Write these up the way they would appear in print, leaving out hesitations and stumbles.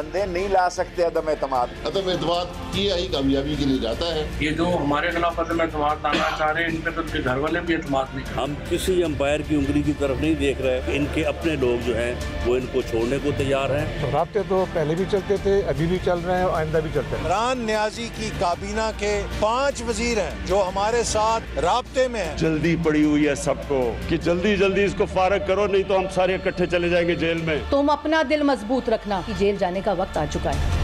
बंदे नहीं ला सकते अदम एतमाद। अदम एतमाद की ही कामयाबी के लिए जाता है। ये जो हमारे खिलाफ अदम एतमाद लाना चाह रहे हैं, इन पे तो उनके घर वाले भी एतमाद नहीं। हम किसी अंपायर की उंगली की तरफ नहीं देख रहे, इनके अपने लोग जो हैं वो इनको छोड़ने को तैयार हैं। तो राब्ते तो पहले भी चलते थे, अभी भी चल रहे हैं और आइंदा भी चलते हैं। इमरान नियाजी की काबीना के 5 वजीर हैं जो हमारे साथ राब्ते में हैं। जल्दी पड़ी हुई है सबको कि जल्दी जल्दी इसको फारग करो, नहीं तो हम सारे इकट्ठे चले जाएंगे जेल में। तुम अपना दिल मजबूत रखना कि जेल जाने का वक्त आ चुका है।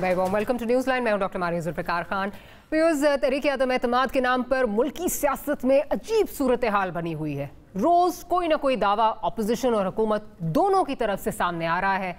Welcome to news line. मैं हूं डॉक्टर मारिया जुल्फ़िकार खान। तहरीक अदम एतमाद के नाम पर मुल्की सियासत में अजीब सूरत हाल बनी हुई है। रोज़ कोई ना कोई दावा अपोजिशन और हुकूमत दोनों की तरफ से सामने आ रहा है।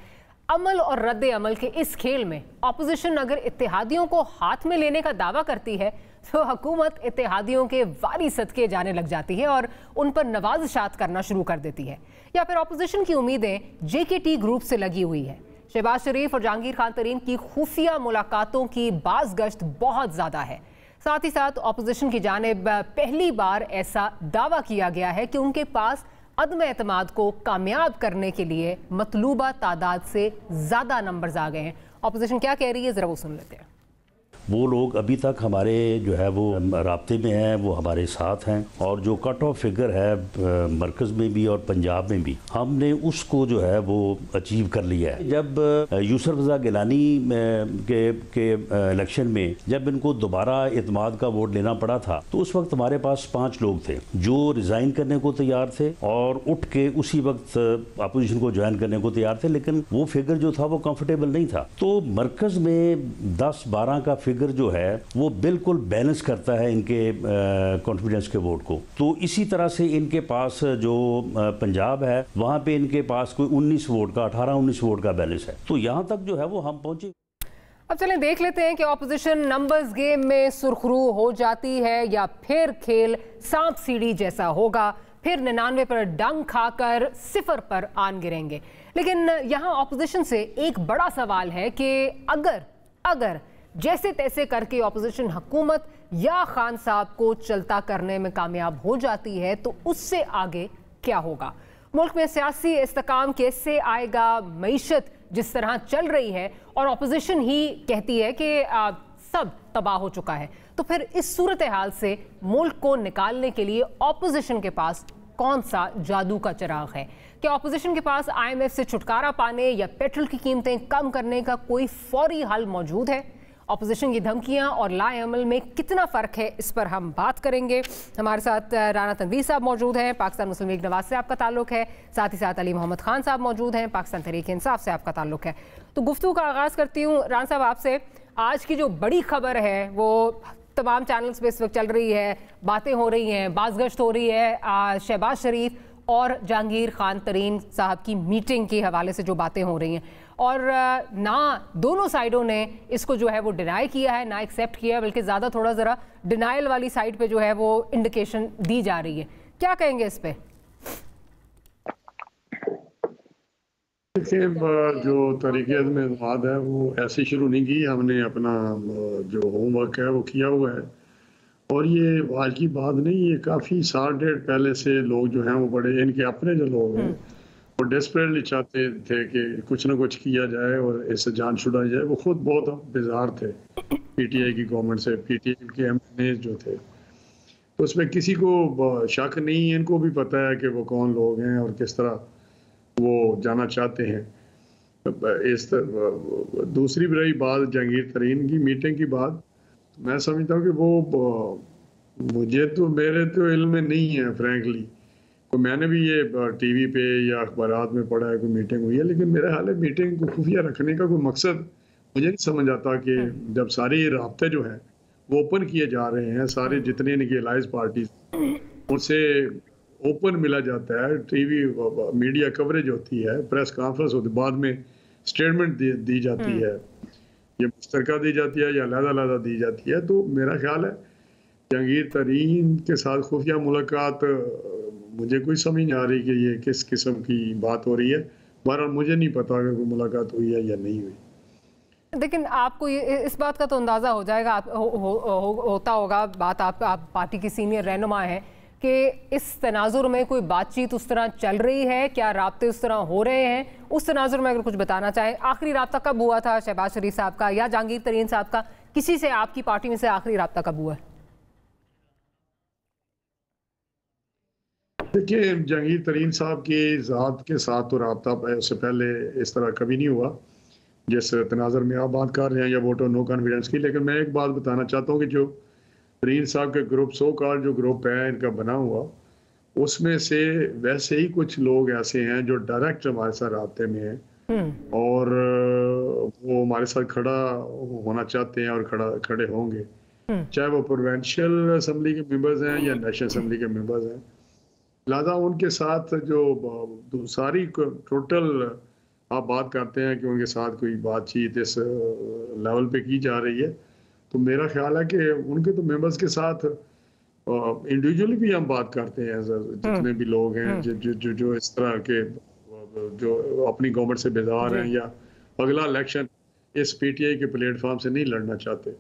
अमल और रद्द अमल के इस खेल में अपोजिशन अगर इत्तेहादियों को हाथ में लेने का दावा करती है तो हुकूमत इत्तेहादियों के वारी सदके जाने लग जाती है और उन पर नवाज़शात करना शुरू कर देती है। या फिर अपोजिशन की उम्मीदें JKT ग्रुप से लगी हुई है। शहबाज शरीफ और जहांगीर खान तरीन की खुफिया मुलाकातों की बाज़गश्त बहुत ज़्यादा है। साथ ही साथ अपोजिशन की जानिब पहली बार ऐसा दावा किया गया है कि उनके पास अदम एतमाद को कामयाब करने के लिए मतलूबा तादाद से ज़्यादा नंबर्स आ गए हैं। अपोजिशन क्या कह रही है, ज़रा वो सुन लेते हैं। वो लोग अभी तक हमारे जो है वो राब्ते में हैं, वो हमारे साथ हैं और जो कट ऑफ फिगर है मरकज़ में भी और पंजाब में भी हमने उसको जो है वो अचीव कर लिया है। जब यूसुफ रज़ा गिलानी के इलेक्शन में जब इनको दोबारा एतमाद का वोट लेना पड़ा था तो उस वक्त हमारे पास 5 लोग थे जो रिज़ाइन करने को तैयार थे और उठ के उसी वक्त अपोजिशन को ज्वाइन करने को तैयार थे, लेकिन वो फिगर जो था वो कंफर्टेबल नहीं था। तो मरकज़ में 10-12 का फिगर जो है वो बिल्कुल बैलेंस करता है इनके कॉन्फिडेंस के वोट को। तो इसी तरह से इनके पास जो पंजाब है वहाँ पे इनके पास कोई 19 वोट का 18-19 वोट का बैलेंस है। तो यहाँ तक जो है वो हम पहुँचे। अब चलें देख लेते हैं कि ऑपोजिशन नंबर्स गेम में सुरखरू हो जाती है या फिर खेल सांप सीढ़ी जैसा होगा, फिर 99 पर डंग खाकर 0 पर आन गिरेंगे। लेकिन यहाँ ऑपोजिशन से एक बड़ा सवाल है कि अगर जैसे तैसे करके ऑपोजिशन हुकूमत या खान साहब को चलता करने में कामयाब हो जाती है तो उससे आगे क्या होगा? मुल्क में सियासी इस्तेकाम कैसे आएगा? मईशत जिस तरह चल रही है और ऑपोजिशन ही कहती है कि सब तबाह हो चुका है, तो फिर इस सूरत हाल से मुल्क को निकालने के लिए ऑपोजिशन के पास कौन सा जादू का चिराग है? क्या ऑपोजिशन के पास IMF से छुटकारा पाने या पेट्रोल की कीमतें कम करने का कोई फौरी हल मौजूद है? ऑपोजिशन की धमकियां और लाएअमल में कितना फ़र्क है, इस पर हम बात करेंगे। हमारे साथ राना तनवीर साहब मौजूद हैं, पाकिस्तान मुस्लिम लीग नवाज से आपका ताल्लुक है। साथ ही साथ अली मोहम्मद खान साहब मौजूद हैं, पाकिस्तान तहरीक इंसाफ से आपका ताल्लुक है। तो गुफ्तगू का आगाज़ करती हूँ राना साहब आपसे। आज की जो बड़ी खबर है वो तमाम चैनल्स पे इस वक्त चल रही है, बातें हो रही हैं, बाज़गश्त हो रही है शहबाज शरीफ और जहांगीर खान तरीन साहब की मीटिंग के हवाले से जो बातें हो रही हैं, और ना दोनों साइडों ने इसको जो है वो डिनाई किया है ना एक्सेप्ट किया है, बल्कि ज़्यादा थोड़ा ज़रा डिनाइल वाली साइड पे जो है वो इंडिकेशन दी जा रही है। क्या कहेंगे इस पे? देखिए, जो तरीके अदम एतमाद है वो ऐसे शुरू नहीं की, हमने अपना जो होमवर्क है वो किया हुआ है और ये आज की बात नहीं, ये काफ़ी 1.5 पहले से लोग जो हैं वो बड़े इनके अपने जो लोग हैं वो डेस्परेटली चाहते थे कि कुछ ना कुछ किया जाए और इससे जान छुड़ाई जाए। वो खुद बहुत बेजार थे PTI की गवर्नमेंट से, PTI के MNA जो थे, तो उसमें किसी को शक नहीं, इनको भी पता है कि वो कौन लोग हैं और किस तरह वो जाना चाहते हैं। इस दूसरी रही बात जहांगीर तरीन की मीटिंग की बात, मैं समझता हूँ कि वो मुझे तो मेरे तो इल्म में नहीं है फ्रैंकली, तो मैंने भी ये TV पे या अखबारात में पढ़ा है कोई मीटिंग हुई है, लेकिन मेरा हाल है मीटिंग को खुफिया रखने का कोई मकसद मुझे नहीं समझ आता कि जब सारे ये राब्ते जो हैं वो ओपन किए जा रहे हैं, सारे जितने इनके अलाइज पार्टी उनसे ओपन मिला जाता है, TV मीडिया कवरेज होती है, प्रेस कॉन्फ्रेंस होती है, बाद में स्टेटमेंट दी जाती है, ये मुश्तरका दी जाती है या अलग-अलग दी जाती है। तो मेरा ख्याल है जहांगीर तरीन के साथ खुफिया मुलाकात मुझे कोई समझ नहीं आ रही कि ये किस किस्म की बात हो रही है। बहरहाल मुझे नहीं पता कि कोई मुलाकात हुई है या नहीं हुई। लेकिन आपको इस बात का तो अंदाज़ा हो जाएगा, होता होगा बात, आप पार्टी की सीनियर रहनुमा हैं, कि इस तनाजुर में कोई बातचीत उस तरह चल रही है, क्या राब्ते उस तरह हो रहे हैं? उस तनाजुर में अगर कुछ बताना चाहें, आखिरी राब्ता कब हुआ था शहबाज शरीफ साहब का या जहांगीर तरीन साहब का? किसी से आपकी पार्टी में से आखिरी राब्ता कब हुआ है? देखिए, जहांगीर तरीन साहब की ज़ात के साथ तो रब्ता उससे पहले इस तरह कभी नहीं हुआ जिस तनाज़र में आप बात कर रहे हैं, या वोट ऑफ नो कॉन्फिडेंस की। लेकिन मैं एक बात बताना चाहता हूँ कि जो तरीन साहब के ग्रुप, सो कॉल्ड जो ग्रुप है इनका बना हुआ, उसमें से वैसे ही कुछ लोग ऐसे हैं जो डायरेक्ट हमारे साथ रब्ते में हैं और वो हमारे साथ खड़ा होना चाहते हैं और खड़े होंगे, चाहे वो प्रोविंशियल असम्बली के मेंबर्स हैं या नेशनल असम्बली के मेंबर्स हैं। लिहाजा उनके साथ जो सारी टोटल आप बात करते हैं कि उनके साथ कोई बातचीत इस लेवल पे की जा रही है, तो मेरा ख्याल है कि उनके तो मेंबर्स के साथ इंडिविजुअली भी हम बात करते हैं, जितने भी लोग हैं जो इस तरह के जो अपनी गवर्नमेंट से बेजार हैं या अगला इलेक्शन इस पीटीआई के प्लेटफॉर्म से नहीं लड़ना चाहते,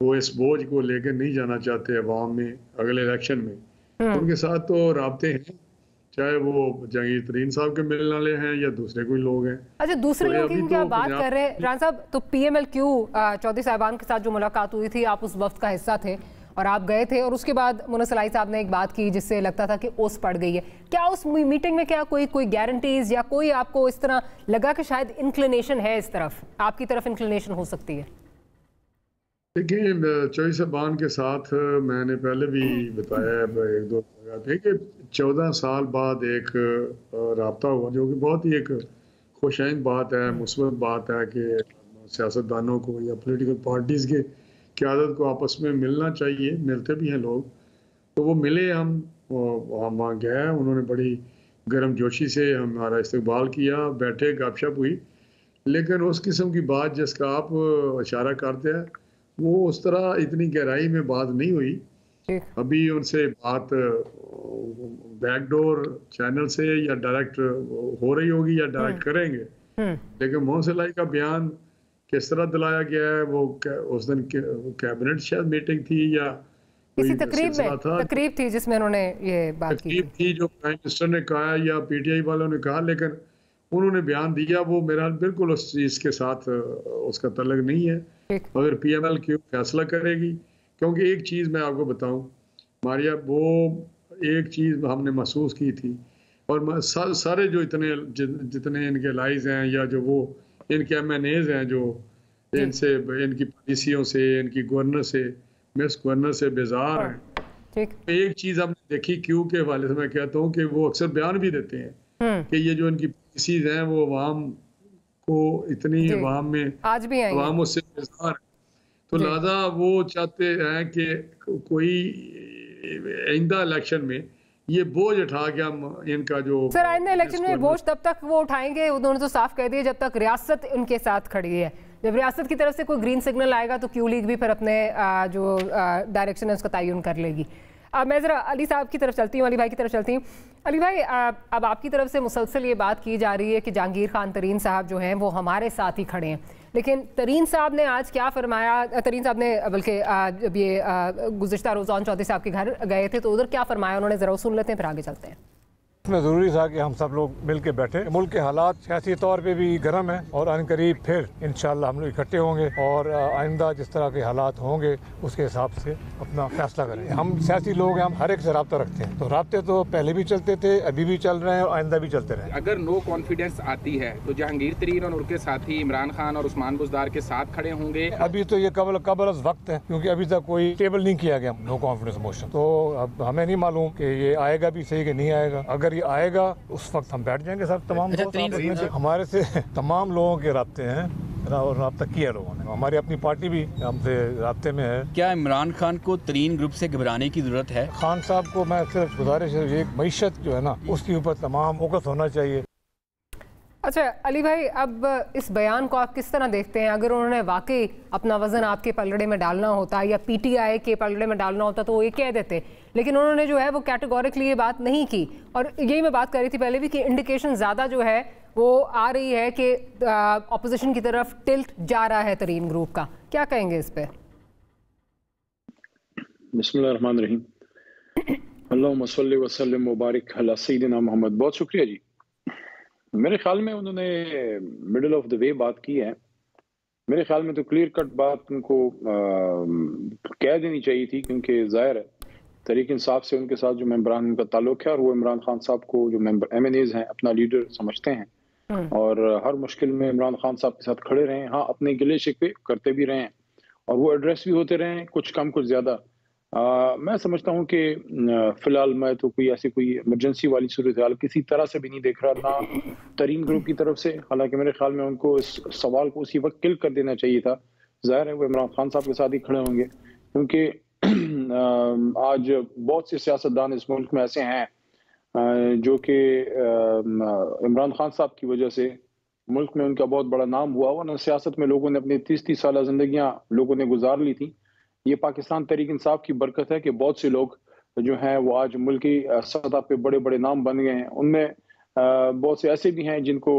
वो इस बोझ को लेकर नहीं जाना चाहते अवाम में अगले इलेक्शन में, उनके साथ तो राब्ते हैं, चाहे वो जहांगीर तरीन साहब के मिलने वाले हैं या दूसरे कोई लोग हैं। अच्छा, दूसरे लोगों की क्या बात कर रहे हैं राना साहब? तो PMLQ चौधरी साहबान के साथ जो मुलाकात हुई थी, आप उस वक्त का हिस्सा थे और आप गए थे, और उसके बाद मुन्ना सलाई साहब ने एक बात की जिससे लगता था कि ओस पड़ गई है। क्या उस मीटिंग में क्या कोई गारंटीज या कोई आपको इस तरह लगा कि शायद इंक्लिनेशन है, इस तरफ आपकी तरफ इंक्लिनेशन हो सकती है? देखिए, चौधरी साहबान के साथ मैंने पहले भी बताया एक दो जगह पे कि 14 साल बाद एक राब्ता हुआ, जो कि बहुत ही एक खुशाइंद बात है, मुस्बत बात है कि सियासतदानों को या पॉलिटिकल पार्टीज़ के क़यादत को आपस में मिलना चाहिए, मिलते भी हैं लोग। तो वो मिले, हम वहाँ गए, उन्होंने बड़ी गर्मजोशी से हमारा इस्तकबाल किया, बैठे, गपशप हुई। लेकिन उस किस्म की बात जिसका आप इशारा करते हैं, वो उस तरह इतनी गहराई में बात नहीं हुई। अभी उनसे बात बैकडोर चैनल से या डायरेक्ट हो रही होगी या डायरेक्ट करेंगे, लेकिन मोहन सलाई का बयान किस तरह दिलाया गया है, वो उस दिन कैबिनेट शायद मीटिंग थी या किसी तकरीब थी जिसमें उन्होंने ये बात की थी, जो प्राइम मिनिस्टर ने कहा या पीटीआई वालों ने कहा, लेकिन उन्होंने बयान दिया, वो मेरा बिल्कुल उस चीज़ के साथ उसका तल्लुक नहीं है। अगर PMLQ फैसला करेगी, क्योंकि एक चीज़ मैं आपको बताऊं मारिया, वो एक चीज़ हमने महसूस की थी, और सारे जो जितने इनके लाइज हैं या जो वो इनके MNAs हैं, जो इनसे इनकी पॉलिसियों से, इनकी गवर्नर से, मिस गवर्नर से बेजार हैं। एक चीज़ हमने देखी क्यों के हवाले से मैं कहता हूँ कि वो अक्सर बयान भी देते हैं कि ये जो इनकी पॉलिसीज हैं वो अवाम को इतनी अवाम में आज भी अवाम उससे बेजार है, तो लिहाजा वो चाहते हैं कि कोई आइंदा इलेक्शन में ये बोझ उठा के हम इनका जो सर आइंदा इलेक्शन में बोझ तब तक वो उठाएंगे, उन्होंने तो साफ कह दिया, जब तक रियासत उनके साथ खड़ी है। जब रियासत की तरफ से कोई ग्रीन सिग्नल आएगा तो क्यू लीग भी फिर अपने जो डायरेक्शन है उसका तयन कर लेगी। मैं ज़रा अली साहब की तरफ चलती हूँ, अली भाई की तरफ चलती हूँ। अली भाई, अब आपकी तरफ से मुसलसल ये बात की जा रही है कि जहांगीर खान तरीन साहब जो हैं वो हमारे साथ ही खड़े हैं, लेकिन तरीन साहब ने आज क्या फरमाया? तरीन साहब ने बल्कि जब ये गुज़िश्ता रोज़ चौधरी साहब के घर गए थे तो उधर क्या फरमाया उन्होंने, ज़रा सुन लेते हैं फिर आगे चलते हैं। इसमें ज़रूरी था कि हम सब लोग मिल के बैठे। मुल्क के हालात सियासी तौर पे भी गर्म है और अनकरीब फिर इंशाल्लाह हम लोग इकट्ठे होंगे और आइंदा जिस तरह के हालात होंगे उसके हिसाब से अपना फैसला करेंगे। हम सियासी लोग हैं, हम हर एक से रब्ता रखते हैं, तो रब्ते तो पहले भी चलते थे, अभी भी चल रहे हैं और आइंदा भी चलते रहे। अगर नो कॉन्फिडेंस आती है तो जहांगीर तरीन और उनके साथी इमरान खान और उस्मान बुज़दार के साथ खड़े होंगे? अभी तो ये कबल वक्त है, क्योंकि अभी तक कोई टेबल नहीं किया गया नो कॉन्फिडेंस मोशन, तो अब हमें नहीं मालूम कि ये आएगा भी सही कि नहीं आएगा। अगर ये आएगा उस वक्त हम बैठ जाएंगे सब तमाम हमारे से तमाम लोगों के राब्ते हैं और रब्ता किया लोगों ने, हमारी अपनी पार्टी भी हमसे राब्ते में है। क्या इमरान खान को तरीन ग्रुप से घबराने की जरूरत है? खान साहब को मैं सिर्फ गुजारिश है, ये मईशत जो है ना उसके ऊपर तमाम फोकस होना चाहिए। अच्छा अली भाई, अब इस बयान को आप किस तरह देखते हैं? अगर उन्होंने वाकई अपना वजन आपके पलड़े में डालना होता या PTI के पलड़े में डालना होता तो वो ये कह देते, लेकिन उन्होंने जो है वो कैटेगोरिकली ये बात नहीं की। और यही मैं बात कर रही थी पहले भी कि इंडिकेशन ज़्यादा जो है वो आ रही है कि ऑपोजिशन की तरफ टिल्ट जा रहा है तरीन ग्रुप का, क्या कहेंगे इस पे? बिस्मिल्लाहिर्रहमानिर्रहीम, अल्लाहुम्मा सल्लि व सल्लिम मुबारक अला सय्यिदिना मोहम्मद। बहुत शुक्रिया जी। मेरे ख्याल में उन्होंने मिडिल ऑफ द वे बात की है। मेरे ख्याल में तो क्लियर कट बात उनको कह देनी चाहिए थी, क्योंकि जाहिर है तहरीक इंसाफ से उनके साथ जो मेंबरान का ताल्लुक है और वो इमरान खान साहब को जो मेंबर MNAs हैं अपना लीडर समझते हैं और हर मुश्किल में इमरान खान साहब के साथ खड़े रहे हैं। हाँ, अपने गिले शिकवे करते भी रहे हैं और वो एड्रेस भी होते रहे हैं, कुछ कम कुछ ज़्यादा। मैं समझता हूँ कि फ़िलहाल मैं तो कोई ऐसी कोई इमरजेंसी वाली सूरत हाल किसी तरह से भी नहीं देख रहा, ना तरीन ग्रुप की तरफ से। हालांकि मेरे ख्याल में उनको इस सवाल को उसी वक्त किल कर देना चाहिए था। जाहिर है वो इमरान खान साहब के साथ ही खड़े होंगे, क्योंकि आज बहुत से सियासतदान इस मुल्क में ऐसे हैं जो कि इमरान खान साहब की वजह से मुल्क में उनका बहुत बड़ा नाम हुआ। वरना सियासत में लोगों ने अपनी 30-30 साल जिंदगियां लोगों ने गुजार ली थी। ये पाकिस्तान तहरीक इंसाफ की बरकत है कि बहुत से लोग जो हैं वो आज मुल्की सतह पे बड़े बड़े नाम बन गए हैं। उनमें बहुत से ऐसे भी हैं जिनको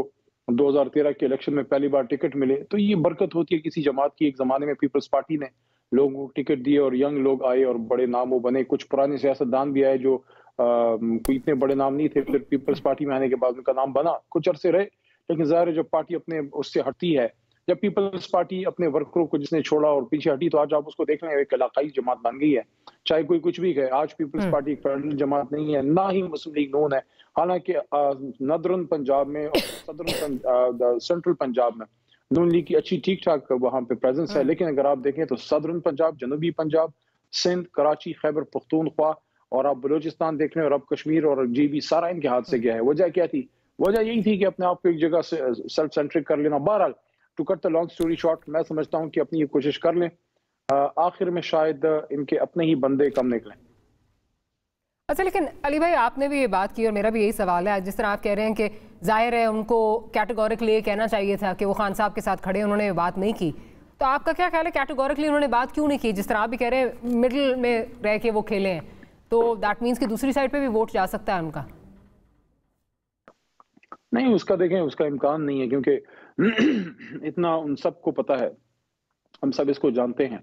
2013 के इलेक्शन में पहली बार टिकट मिले। तो ये बरकत होती है किसी जमात की। एक ज़माने में पीपल्स पार्टी ने लोगों को टिकट दिए और यंग लोग आए और बड़े नाम वो बने। कुछ पुराने सियासतदान भी आए जो कोई इतने बड़े नाम नहीं थे, फिर पीपल्स पार्टी में आने के बाद उनका नाम बना, कुछ अरसे रहे। लेकिन ज़ाहिर है जब पार्टी अपने उससे हटती है, जब पीपल्स पार्टी अपने वर्करों को जिसने छोड़ा और पीछे हटी, तो आज आप उसको देख लें एक इलाकाई जमात बन गई है। चाहे कोई कुछ भी कहे, आज पीपल्स पार्टी एक फेडरल जमात नहीं है, ना ही मुस्लिम लीग नून है। हालांकि नदरन पंजाब में और सदरन सेंट्रल पंजाब में नून लीग की अच्छी ठीक ठाक वहां पे प्रेजेंस है। लेकिन अगर आप देखें तो सदरन पंजाब, जनूबी पंजाब, सिंध, कराची, खैबर पख्तूनख्वा और आप बलूचिस्तान देख लें और अब कश्मीर और GB सारा इनके हाथ से गया है। वजह क्या थी? वजह यही थी कि अपने आप को एक जगह से सेल्फ सेंट्रिक कर लेना। बहरहाल to cut the long story short, मैं समझता हूँ कि अपनी ये कोशिश कर लें, आखिर में शायद इनके अपने ही बंदे कम निकलें। अच्छा, लेकिन अली भाई आपने भी ये बात की और मेरा भी यही सवाल है। जिस तरह आप कह रहे हैं कि जाहिर है उनको कैटेगोरिकली कहना चाहिए था कि वो खान साहब के साथ खड़े, उन्होंने बात नहीं की, तो आपका क्या ख्याल है कैटेगोरिकली उन्होंने बात क्यों नहीं की? जिस तरह आप भी कह रहे हैं मिडिल में रह के वो खेले हैं, तो दैट मीन्स कि दूसरी साइड पे भी वोट जा सकता है उनका। नहीं, उसका देखें, उसका इम्कान नहीं है, क्योंकि इतना उन सबको पता है, हम सब इसको जानते हैं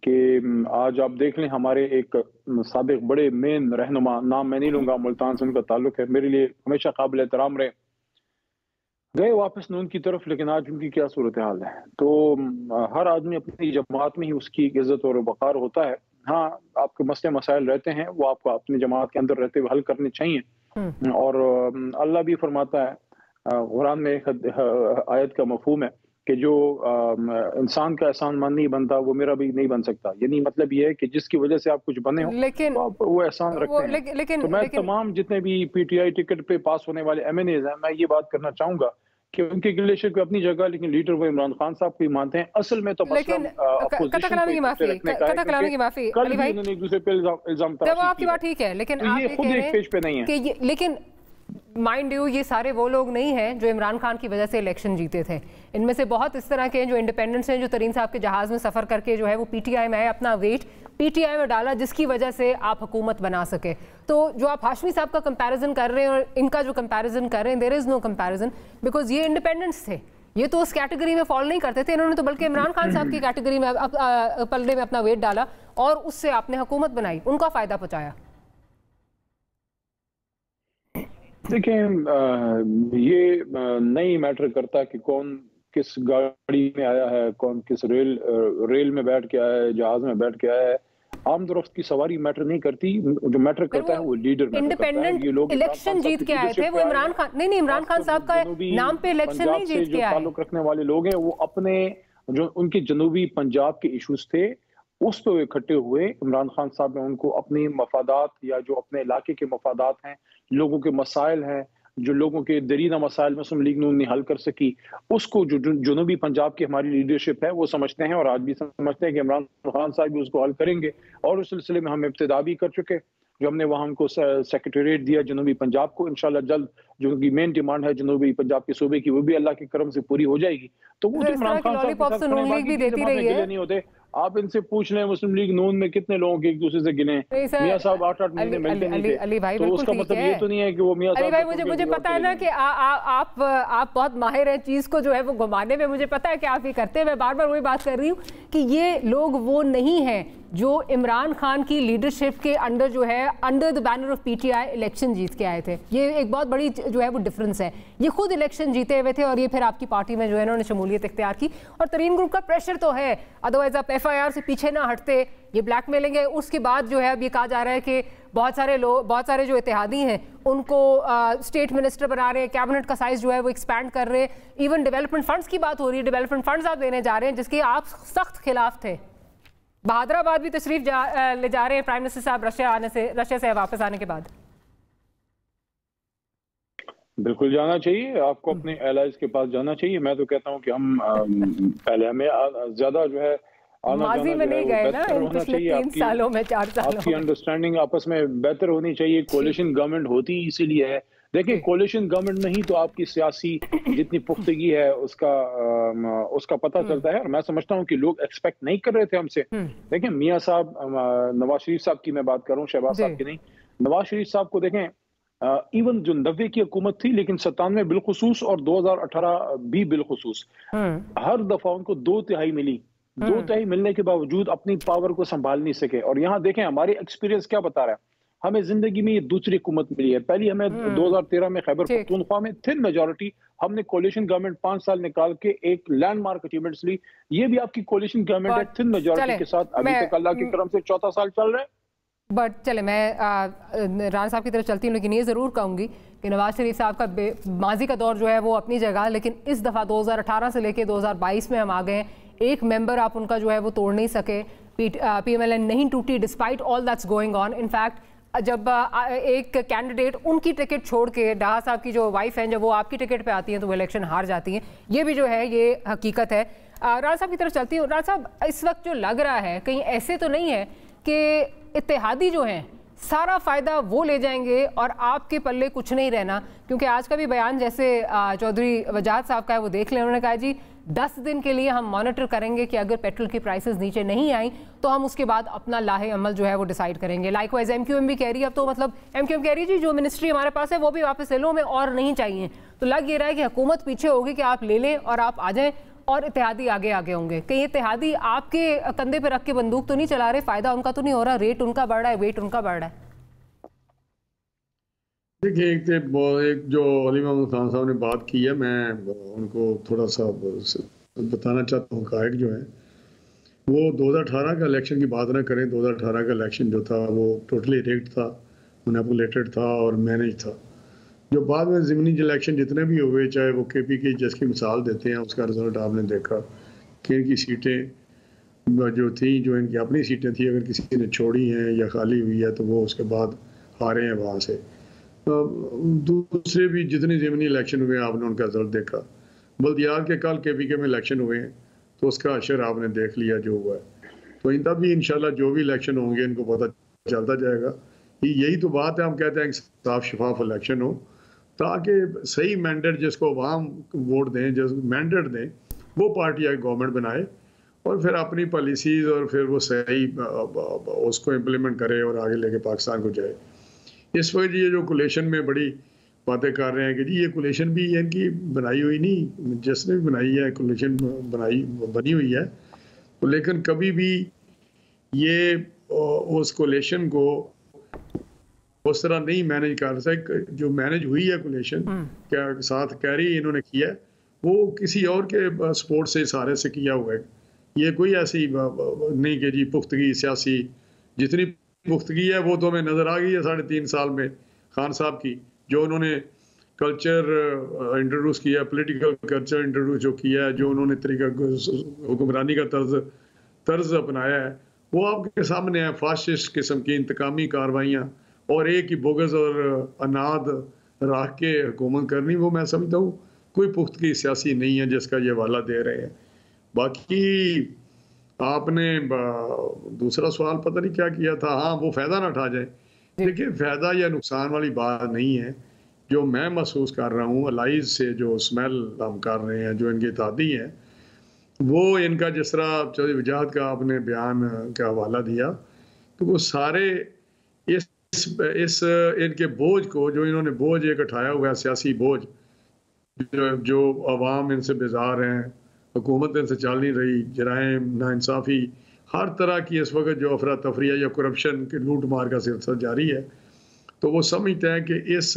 कि आज आप देख लें हमारे एक साबिक बड़े मेन रहनुमा, नाम मैं नहीं लूंगा, मुल्तान से उनका ताल्लुक है, मेरे लिए हमेशा काबिल एहतराम रहे, गए वापस नून की तरफ। लेकिन आज उनकी क्या सूरत हाल है? तो हर आदमी अपनी जमात में ही उसकी इज्जत और वक़ार होता है। हाँ, आपके मसले मसाइल रहते हैं, वो आपको अपनी जमात के अंदर रहते हुए हल करने चाहिए। और अल्लाह भी फरमाता है, कुरान में एक आयत का मफहूम है कि जो इंसान का एहसानमंद नहीं बनता वो मेरा भी नहीं बन सकता। यानी मतलब ये है कि जिसकी वजह से आप कुछ बने हो, लेकिन तो आप वो एहसान रखते हैं। तो मैं तमाम जितने भी PTI टिकट पे पास होने वाले MNAs हैं, मैं ये बात करना चाहूंगा कि उनके गिलेशियर को अपनी जगह, लेकिन लीडर वो इमरान खान साहब को ही मानते हैं। असल में तो लेकिन कतकलामी की माफी अली भाई, एक दूसरे पे इल्जाम आपकी बात ठीक है, लेकिन आप ये खुद एक पेज पे नहीं है। लेकिन माइंड यू, ये सारे वो लोग नहीं हैं जो इमरान खान की वजह से इलेक्शन जीते थे। इनमें से बहुत इस तरह के जो इंडिपेंडेंट्स हैं, जो तरीन साहब के जहाज में सफर करके जो है वो PTI में आए, अपना वेट PTI में डाला, जिसकी वजह से आप हुकूमत बना सके। तो जो आप हाशमी साहब का कंपैरिजन कर रहे हैं और इनका जो कंपैरिजन कर रहे हैं, there is no comparison, because ये इंडिपेंडेंट्स थे, ये तो उस कैटेगरी में फॉल नहीं करते थे। इन्होंने तो बल्कि इमरान खान साहब की कैटेगरी में पलड़े में अपना वेट डाला और उससे आपने हुकूमत बनाई, उनका फायदा पहुंचाया। देखें, ये नहीं मैटर करता कि कौन किस गाड़ी में आया है, कौन किस रेल में बैठ के आया है, जहाज में बैठ के आया है। आमदोरफ्त की सवारी मैटर नहीं करती, जो मैटर करता है वो लीडर। इंडिपेंडेंट इलेक्शन जीत के आए थे वो इमरान खान, नहीं इमरान खान साहब का नाम पे इलेक्शन नहीं जीत के आए। ताल्लुक रखने वाले लोग हैं, वो अपने जो उनके जनूबी पंजाब के इशूज थे उस पर इकट्ठे हुए। इमरान खान साहब ने उनको अपनी मफादात या जो अपने इलाके के मफादात हैं, लोगों के मसाइल हैं, जो लोगों के दरीना मसाइल मुस्लिम लीग नून नहीं हल कर सकी, उसको जो जनूबी पंजाब की हमारी लीडरशिप है वो समझते हैं और आज भी समझते हैं कि इमरान खान साहब भी उसको हल करेंगे। और उस सिलसिले में हम इब्तिदा भी कर चुके, जो हमने वहाँ उनको सेक्रेटेरिएट दिया जनूबी पंजाब को। इंशाल्लाह जल्द जो उनकी मेन डिमांड है जनूबी पंजाब के सूबे की, वो भी अल्लाह के करम से पूरी हो जाएगी। तो वो इमरान खान साहब नहीं होते, आप इनसे पूछ लें मुस्लिम लीग नून में कितने लोगों के एक दूसरे से गिने, मियां साहब 8-8 महीने मिलते नहीं थे। अली भाई, तो उसका मतलब ये तो नहीं है कि वो मियां साहब। अली भाई, मुझे पता है ना कि आप बहुत माहिर हैं चीज को जो है वो घुमाने में, मुझे पता है कि आप ये करते हैं। मैं बार बार वही बात कर रही हूँ कि ये लोग वो नहीं है जो इमरान खान की लीडरशिप के अंडर जो है under the banner of PTI election जीत के आए थे। ये एक बहुत बड़ी जो है वो डिफरेंस है। ये खुद इलेक्शन जीते हुए थे और ये फिर आपकी पार्टी में जो है इन्होंने शमूलियत इख्तियार की। और तरीन ग्रुप का प्रेशर तो है, अदरवाइज आप FIR से पीछे ना हटते, ये ब्लैकमेलिंग है। उसके बाद जो है अब ये कहा जा रहा है कि बहुत सारे जो इत्तेहादी हैं उनको स्टेट मिनिस्टर बना रहे हैं, कैबिनेट का साइज जो है वो एक्सपैंड कर रहे हैं। इवन डेवलपमेंट फंड्स की बात हो रही है, डेवलपमेंट फंड्स आप देने जा रहे हैं जिसके आप सख्त खिलाफ थे। बहादुराबाद भी तशरीफ ले जा रहे हैं प्राइम मिनिस्टर साहब रशिया से वापस आने के बाद। बिल्कुल जाना चाहिए, आपको अपने एलाइज के पास जाना चाहिए। मैं तो कहता हूँ कि हम पहले हमें ज्यादा जो है माजी में नहीं गए ना इन पिछले 3 सालों में, 4 सालों में। आपकी अंडरस्टैंडिंग आपस में बेहतर होनी चाहिए। कोalition गवर्नमेंट होती इसीलिए है। देखिए, कोalition गवर्नमेंट में ही तो आपकी सियासी जितनी पुख्तगी है उसका पता चलता है। और मैं समझता हूँ कि लोग एक्सपेक्ट नहीं कर रहे थे हमसे। देखिए, मियां साहब, नवाज शरीफ साहब की मैं बात करूँ, शहबाज साहब की नहीं, नवाज शरीफ साहब को देखें, इवन जो 90 की हुकूमत थी, लेकिन 97 बिलखुसूस और 2018 भी बिलखुसूस, हर दफा उनको 2 तिहाई मिली। 2 तिहाई मिलने के बावजूद अपनी पावर को संभाल नहीं सके। और यहाँ देखें हमारे एक्सपीरियंस क्या बता रहा है। हमें जिंदगी में ये दूसरी हुकूमत मिली है। पहली हमें 2013 में खैबर पख्तूनख्वा में थिन मेजॉरिटी, हमने कोalition गवर्नमेंट 5 साल निकाल के एक लैंडमार्क अचीवमेंट्स ली। ये भी आपकी कोalition गवर्नमेंट है, थिन मेजॉरिटी के साथ अभी तक अल्लाह की करम से 4था साल चल रहा है। बट चले, मैं राना साहब की तरफ चलती हूँ, लेकिन ये ज़रूर कहूँगी कि नवाज शरीफ साहब का माजी का दौर जो है वो अपनी जगह, लेकिन इस दफ़ा 2018 से लेके 2022 में हम आ गए। एक मेंबर आप उनका जो है वो तोड़ नहीं सके। PMLN नहीं टूटी despite all that's going on. In fact जब एक कैंडिडेट उनकी टिकट छोड़ के, डाहा साहब की जो वाइफ हैं, जब वो आपकी टिकट पे आती हैं तो वो इलेक्शन हार जाती हैं। ये भी जो है ये हकीकत है। राना साहब की तरफ चलती हूँ। राना साहब, इस वक्त जो लग रहा है कहीं ऐसे तो नहीं है कि इत्तेहादी जो हैं सारा फ़ायदा वो ले जाएंगे और आपके पल्ले कुछ नहीं रहना? क्योंकि आज का भी बयान जैसे चौधरी वजाहत साहब का है वो देख लें। उन्होंने कहा जी 10 दिन के लिए हम मॉनिटर करेंगे कि अगर पेट्रोल की प्राइसेस नीचे नहीं आई तो हम उसके बाद अपना लाहे अमल जो है वो डिसाइड करेंगे। लाइकवाइज MQM भी कह रही है, अब तो मतलब MQM कह रही है जी जो मिनिस्ट्री हमारे पास है वो भी वापस ले लो, हमें और नहीं चाहिए। तो लग ये रहा है कि हुकूमत पीछे होगी कि आप ले लें और आप आ जाएं और इत्तेहादी आगे आगे होंगे। कहीं इत्तेहादी आपके कंधे पे रख के बंदूक तो नहीं चला रहे, फायदा उनका तो नहीं हो रहा, रेट उनका बढ़ रहा है, वेट उनका बढ़ रहा है? देखिए, एक जो अली मोहम्मद खान साहब ने बात की है, मैं उनको थोड़ा सा बताना चाहता हूँ। कायक जो है वो 2018 का इलेक्शन की बात ना करें। 2018 का इलेक्शन जो था वो टोटली रिग्ड था, मैनिपुलेटेड था और मैनेज था। जो बाद में ज़मीनी इलेक्शन जितने भी हुए, चाहे वो KP की जिसकी मिसाल देते हैं, उसका रिजल्ट आपने देखा कि इनकी सीटें जो थी, जो इनकी अपनी सीटें थी, अगर किसी ने छोड़ी हैं या खाली हुई है तो वो उसके बाद हारे हैं वहाँ से। दूसरे भी जितने ज़मीनी इलेक्शन हुए आपने उनका रिजल्ट देखा। बल्दियात के कल KPK में इलेक्शन हुए हैं तो उसका असर आपने देख लिया जो हुआ है। तो इनका भी इंशाल्लाह जो भी इलेक्शन होंगे इनको पता चलता जाएगा। यही तो बात है, हम कहते हैं साफ शफाफ इलेक्शन हो ताकि सही मैंडेट जिसको अवाम वोट दें, जिस मैंडेट दें, वो पार्टी आगे गवर्नमेंट बनाए और फिर अपनी पॉलिसीज़ और फिर वो सही उसको इम्प्लीमेंट करे और आगे लेके पाकिस्तान को जाए। इस वक्त ये जो कोलिशन में बड़ी बातें कर रहे हैं कि जी ये कोलिशन भी इनकी बनाई हुई नहीं, जिसने भी बनाई है कोलिशन बनी हुई है, लेकिन कभी भी ये उस कोलिशन को उस तरह नहीं मैनेज कर सकते। जो मैनेज हुई है कोलिशन क्या साथ कैरी इन्होंने किया है, वो किसी और के सपोर्ट से सारे से किया हुआ है। ये कोई ऐसी नहीं कि जी पुख्तगी सियासी, जितनी पुख्तगी है वो तो हमें नज़र आ गई है 3.5 साल में खान साहब की, जो उन्होंने कल्चर इंट्रोड्यूस किया, पॉलिटिकल कल्चर इंट्रोड्यूस जो किया है, जो उन्होंने तरीका हुक्मरानी का तर्ज अपनाया है, वो आपके सामने है। फाशिस्ट किस्म की इंतकामी कार्रवाइयाँ और एक ही बोगस और अनाद रख के हुकूमत करनी, वो मैं समझता हूँ कोई पुख्तगी सियासी नहीं है जिसका ये हवाला दे रहे हैं। बाकी आपने दूसरा सवाल पता नहीं क्या किया था। हाँ, वो फ़ायदा ना उठा जाए। देखिए, फ़ायदा या नुकसान वाली बात नहीं है। जो मैं महसूस कर रहा हूँ अलाइज से जो स्मेल हम कर रहे हैं, जो इनके इत्तेहादी हैं, वो इनका जिस तरह चौधरी वजाहत का आपने बयान का हवाला दिया, तो वो सारे इस इनके बोझ को, जो इन्होंने बोझ एक उठाया हुआ है, सियासी बोझ, जो अवाम इनसे बेजार हैं, हुकूमत इनसे चल नहीं रही, जराइम, नाइंसाफ़ी, हर तरह की इस वक्त जो अफरा तफरी या करप्शन के लूट मार का सिलसिला जारी है, तो वो समझते हैं कि इस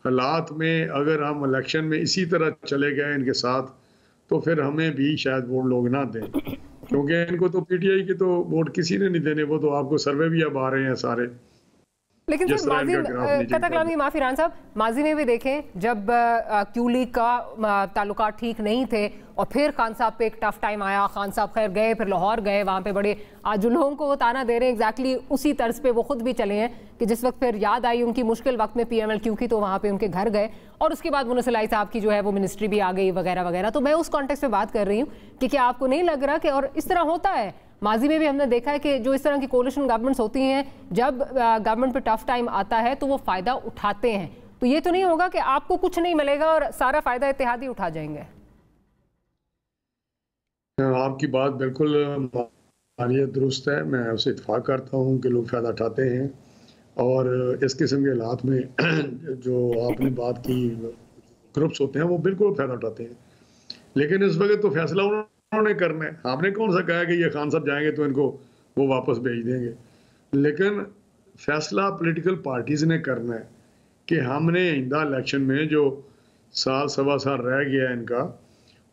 हालात में अगर हम इलेक्शन में इसी तरह चले गए इनके साथ, तो फिर हमें भी शायद वोट लोग ना दें, क्योंकि इनको तो पीटीआई के तो वोट किसी ने नहीं देने, वो तो आपको सर्वे भी अब आ रहे हैं सारे। लेकिन सर माजी कतकलामी माफी रान साहब, माजी में भी देखें जब क्यू लीग का ताल्लुकात ठीक नहीं थे और फिर खान साहब पे एक टफ टाइम आया, खान साहब खैर गए, फिर लाहौर गए, वहाँ पे बड़े आज लोगों को वो ताना दे रहे हैं एग्जैक्टली उसी तर्ज पे वो खुद भी चले हैं कि जिस वक्त फिर याद आई उनकी मुश्किल वक्त में PMLQ की, तो वहाँ पे उनके घर गए और उसके बाद मुनसिलाई साहब की जो है वो मिनिस्ट्री भी आ गई वगैरह वगैरह। तो मैं उस कॉन्टेक्स्ट में बात कर रही हूँ कि क्या आपको नहीं लग रहा कि, और इस तरह होता है माजी में भी हमने देखा है कि जो इस तरह की कोलिशन गवर्नमेंट्स होती हैं, जब गवर्नमेंट पे टफ टाइम आता है तो वो फ़ायदा उठाते हैं, तो ये तो नहीं होगा कि आपको कुछ नहीं मिलेगा और सारा फ़ायदा इत्तेहादी उठा जाएंगे? आपकी बात बिल्कुल दुरुस्त है, मैं उससे इत्तेफाक करता हूँ कि लोग फ़ायदा उठाते हैं, और इस किस्म के हालात में जो आपने बात की ग्रुप्स होते हैं वो बिल्कुल फ़ायदा उठाते हैं, लेकिन इस वक्त तो फैसला उन्होंने करना है। आपने कौन सा कहा कि ये खान साहब जाएंगे तो इनको वो वापस भेज देंगे, लेकिन फैसला पॉलिटिकल पार्टीज़ ने करना है कि हमने आइंदा इलेक्शन में जो साल सवा साल रह गया है इनका,